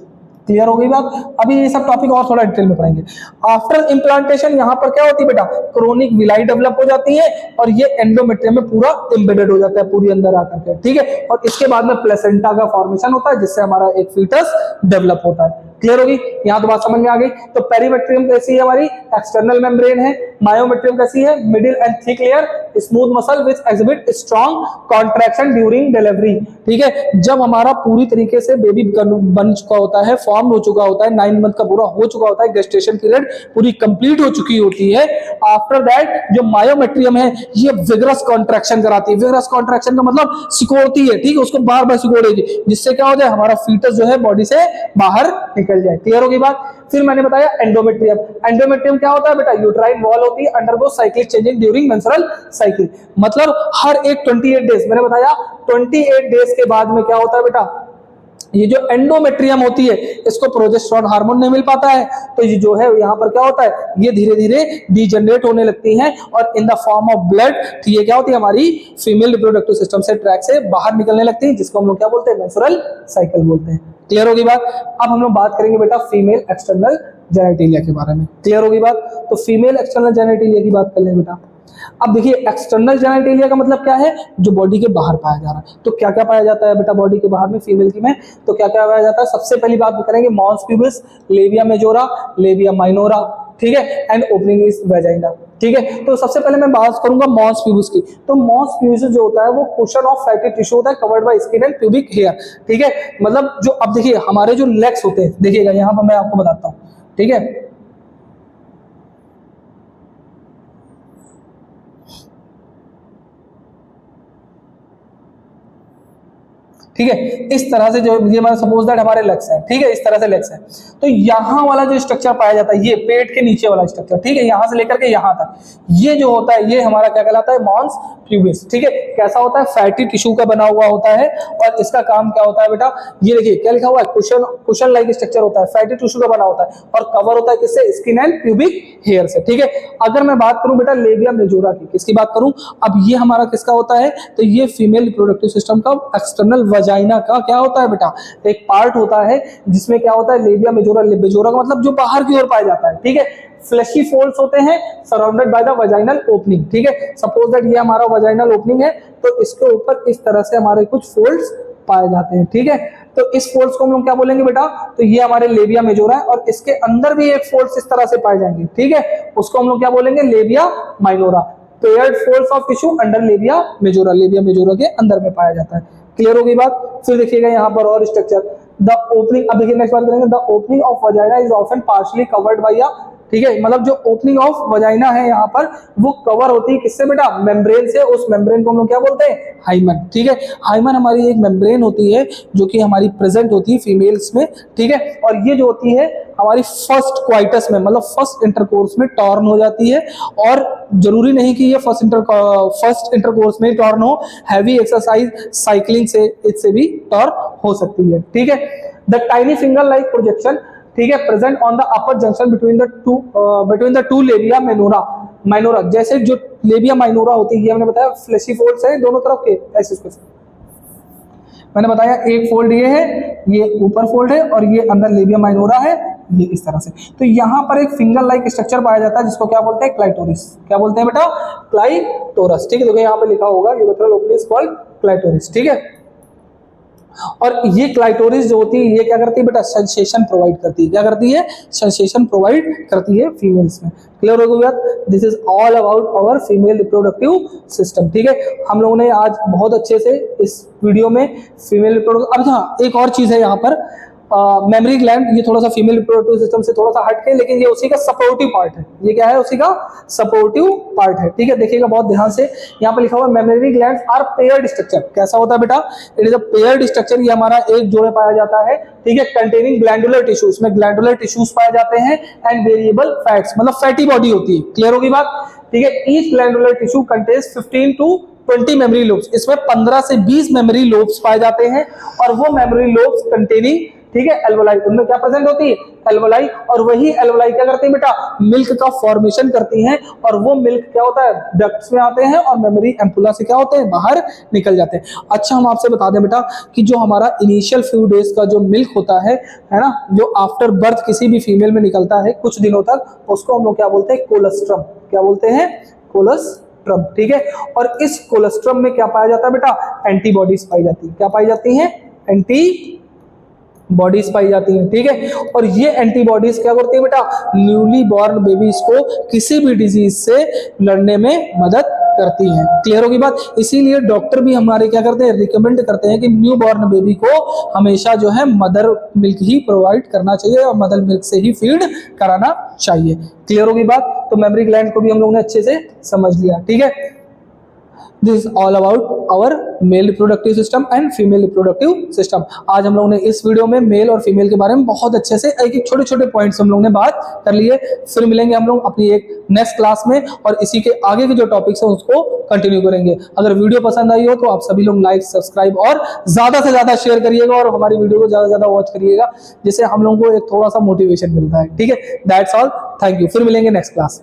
A: क्लियर हो गई बात। अभी ये सब टॉपिक और थोड़ा डिटेल में पढ़ेंगे। आफ्टर इम्प्लांटेशन यहां पर क्या होती है बेटा, क्रोनिक विलाई डेवलप हो जाती है और ये एंडोमेट्रियम में पूरा एम्बेडेड हो जाता है, पूरी अंदर आकर के, ठीक है। और इसके बाद में प्लेसेंटा का फॉर्मेशन होता है, जिससे हमारा एक फीटस डेवलप होता है। क्लियर होगी, यहां तो बात समझ में आ गई। तो पेरीमेट्रियम कैसी है, हमारी एक्सटर्नल मेम्ब्रेन है। मायोमेट्रियम कैसी है, middle and thick layer, smooth muscle which exhibit strong contraction during delivery, ठीक है। जब हमारा पूरी तरीके से बेबी बन चुका होता है, फॉर्म हो चुका होता है, 9 मंथ का पूरा हो चुका होता है, गेस्टेशन पीरियड पूरी कंप्लीट हो चुकी होती है, आफ्टर दैट जो मायोमेट्रियम है ये विगरस कॉन्ट्रैक्शन कराती है। विगरस कॉन्ट्रैक्शन का मतलब सिकोड़ती है, ठीक है, उसको बार बार सिकोड़ेगी, जिससे क्या हो जाए, हमारा फीटस जो है बॉडी से बाहर निकल जाए। क्लियर होगी बात। फिर मैंने बताया एंडोमेट्रियम। एंडोमेट्रियम क्या होता है बेटा, यूट्राइन वॉल होती है, undergo cyclic changing during menstrual cycle. मतलब हर एक 28 डेज, मैंने बताया 28 डेज के बाद में क्या होता है बेटा, ये जो एंडोमेट्रियम होती है इसको प्रोजेस्टेरोन हार्मोन नहीं मिल पाता है, तो ये जो है यहाँ पर क्या होता है, ये धीरे धीरे डीजनरेट होने लगती हैं और in the form of blood, तो ये क्या होती है, हमारी फीमेल रिप्रोडक्टिव सिस्टम से ट्रैक से बाहर निकलने लगती है, जिसको हम लोग क्या बोलते हैं, मेंस्ट्रुअल साइकिल बोलते हैं। क्लियर होगी बात। अब हम लोग बात करेंगे बेटा फीमेल एक्सटर्नल जेनेटिलिया के बारे में। क्लियर होगी बात। तो फीमेल एक्सटर्नल जेनेटिलिया की बात कर लें बेटा। अब देखिए एक्सटर्नल जेनेटिलिया का मतलब क्या है, जो बॉडी के बाहर पाया जा रहा है। तो क्या क्या पाया जाता है बेटा बॉडी के बाहर में, फीमेल की में, तो क्या क्या पाया जाता है। सबसे पहली बात करेंगे mons pubis, labia majora, labia minora, ठीक है, एंड ओपनिंग इज वेजाइना, ठीक है। तो सबसे पहले मैं बात करूंगा मॉन्स प्यूबिस की। तो मॉन्स प्यूबिस जो होता है वो कुशन ऑफ फैटी टिश्यू होता है covered by skin and pubic hair, ठीक है। मतलब जो अब देखिए हमारे जो लेग्स होते हैं, देखिएगा यहां पर मैं आपको बताता हूं, ठीक है। ठीक है, इस तरह से जो ये मैं सपोज दैट हमारे लेग्स हैं, ठीक है, इस तरह से लेग्स हैं। तो यहां वाला जो स्ट्रक्चर पाया जाता है, ये पेट के नीचे वाला स्ट्रक्चर, ठीक है, यहां से लेकर के यहां तक, ये जो होता है ये हमारा क्या कहलाता है, मॉन्स प्यूबिस, ठीक है। कैसा होता है, फैटी टिश्यू का बना हुआ होता है और इसका काम क्या होता है बेटा, ये देखिए क्या लिखा हुआ है, कुशन लाइक स्ट्रक्चर होता है, फैटी टिश्यू का बना होता है और कवर होता है किससे, स्किन एंड प्यूबिक हेयर से, ठीक है। अगर मैं बात करूं बेटा लेबिया मेजोरा की, किसकी बात करूं, अब ये हमारा किसका होता है, तो ये फीमेल रिप्रोडक्टिव सिस्टम का एक्सटर्नल वजाइना का क्या होता है बेटा, एक पार्ट होता है जिसमें क्या होता है, लेबिया मेजोरा, मेजोरा का मतलब जो बाहर की ओर पाया जाता है, ठीक है। फ्लैशी फोल्ड्स होते हैं surrounded by the vaginal opening, ठीक है। सपोज दैट ये हमारा वजाइनल ओपनिंग है, तो इसके ऊपर इस तरह से हमारे कुछ फोल्ड्स पाए जाते हैं, ठीक है। तो इस फोल्ड्स को हम लोग क्या बोलेंगे बेटा, तो ये हमारे लेबिया मेजोरा है और इसके अंदर भी एक फोल्ड्स इस तरह से पाए जाएंगे, ठीक है, उसको हम लोग क्या बोलेंगे, labia minora. Paired folds of tissue under लेबिया majora, labia majora के अंदर में पाया जाता है। क्लियर होगी बात। फिर देखिएगा यहाँ पर और स्ट्रक्चर, द ओपनिंग, अब देखिए नेक्स्ट बात करेंगे, the opening of vagina is often partially covered by a, ठीक है, मतलब जो ओपनिंग ऑफ वजाइना है यहाँ पर वो कवर होती है किससे बेटा, मेम्ब्रेन से। उस मेम्ब्रेन को हम लोग क्या बोलते हैं, हाइमन। ठीक है, हाइमन हमारी एक मेम्ब्रेन होती है जो कि हमारी प्रेजेंट होती है फीमेल्स में। ठीक है, और ये जो होती है हमारी फर्स्ट क्वाइटस में, मतलब फर्स्ट इंटरकोर्स में टॉर्न हो जाती है। और जरूरी नहीं कि ये फर्स्ट इंटरकोर्स में टॉर्न हो, हैवी एक्सरसाइज साइकिलिंग से इससे भी टॉर्न हो सकती है। ठीक है, the tiny finger like projection, ठीक है, present on the upper junction between the two labia minora. जैसे जो लेबिया माइनोरा होती है, हमने बताया फ्लैशी फोल्ड्स है दोनों तरफ के, ऐसे मैंने बताया एक फोल्ड ये है, ये ऊपर फोल्ड है, और ये अंदर लेबिया माइनोरा है, ये इस तरह से। तो यहाँ पर एक फिंगर लाइक स्ट्रक्चर पाया जाता है जिसको क्या बोलते हैं, क्लाइटोरिस। क्या बोलते हैं बेटा, क्लाइटोरस। ठीक है, देखो यहाँ पे लिखा होगा urethral opening is called clitoris. ठीक है, और ये क्लाइटोरिस जो होती है ये क्या करती है बेटा, सेंसेशन प्रोवाइड करती है। क्या करती है, सेंसेशन प्रोवाइड करती है फीमेल्स में। क्लियर हो गया, this is all about our female reproductive system. ठीक है, हम लोगों ने आज बहुत अच्छे से इस वीडियो में फीमेल रिप्रोडक्टिव, अब हाँ एक और चीज है यहाँ पर, मेमरी ग्लैंड, ये थोड़ा सा फीमेल रिप्रोडक्टिव सिस्टम से थोड़ा सा हट के, लेकिन ये उसी का सपोर्टिव पार्ट है। ये क्या है, उसी का सपोर्टिव पार्ट है। ठीक है, देखिएगा बहुत ध्यान से, यहाँ पे लिखा हुआ mammary glands are paired structure. कैसा होता है बेटा, it is a paired structure. ये हमारा एक जोड़े पाया जाता है। ठीक है, कंटेनिंग ग्लैंडुलर टिश्यू, इसमें ग्लैंडुलर टिश्यूज पाए जाते हैं, एंड वेरिएबल फैट्स, मतलब फैटी बॉडी होती है। क्लियर होगी बात। ठीक है, each glandular tissue contains 15 to 20 mammary lobes. इसमें 15 से 20 मेमोरी लोब्स पाए जाते हैं, और वो मेमोरी लोब्स कंटेनिंग, ठीक है, एल्वोलाई, उनमें क्या प्रेजेंट होती है, एल्वोलाई। और वही एल्वोलाई क्या करती है बेटा, मिल्क का फॉर्मेशन करती हैं, और वो मिल्क क्या होता है, डक्ट्स में आते हैं, और मेमोरी एम्पुला से क्या होते हैं, बाहर निकल जाते हैं। अच्छा, हम आपसे बता दें बेटा कि जो हमारा इनिशियल फ्यू डेज का जो मिल्क होता है ना, जो आफ्टर बर्थ किसी भी फीमेल में निकलता है कुछ दिनों तक, उसको हम लोग क्या बोलते हैं, कोलेस्ट्रम। क्या बोलते हैं, कोलेस्ट्रम। ठीक है, और इस कोलेस्ट्रम में क्या पाया जाता है बेटा, एंटीबॉडीज पाई जाती है। क्या पाई जाती है, एंटी बॉडीज पाई जाती हैं। ठीक है, और ये एंटीबॉडीज क्या करती है बेटा, न्यूली बॉर्न बेबीज को किसी भी डिजीज से लड़ने में मदद करती हैं। क्लियर होगी बात। इसीलिए डॉक्टर भी हमारे क्या करते हैं, रिकमेंड करते हैं कि न्यू बॉर्न बेबी को हमेशा जो है मदर मिल्क ही प्रोवाइड करना चाहिए, और मदर मिल्क से ही फीड कराना चाहिए। क्लियर होगी बात। तो मेमोरी ग्लैंड को भी हम लोगों ने अच्छे से समझ लिया। ठीक है, this is all about our male reproductive system and female reproductive system. आज हम लोगों ने इस वीडियो में मेल और फीमेल के बारे में बहुत अच्छे से एक एक छोटे छोटे पॉइंट्स हम लोगों ने बात कर लिए। फिर मिलेंगे हम लोग अपनी एक नेक्स्ट क्लास में, और इसी के आगे के जो टॉपिक्स हैं उसको कंटिन्यू करेंगे। अगर वीडियो पसंद आई हो तो आप सभी लोग लाइक, सब्सक्राइब और ज्यादा से ज्यादा शेयर करिएगा, और हमारी वीडियो को ज्यादा से ज्यादा वॉच करिएगा, जिससे हम लोगों को एक थोड़ा सा मोटिवेशन मिलता है। ठीक है, दैट्स ऑल, थैंक यू। फिर मिलेंगे नेक्स्ट क्लास।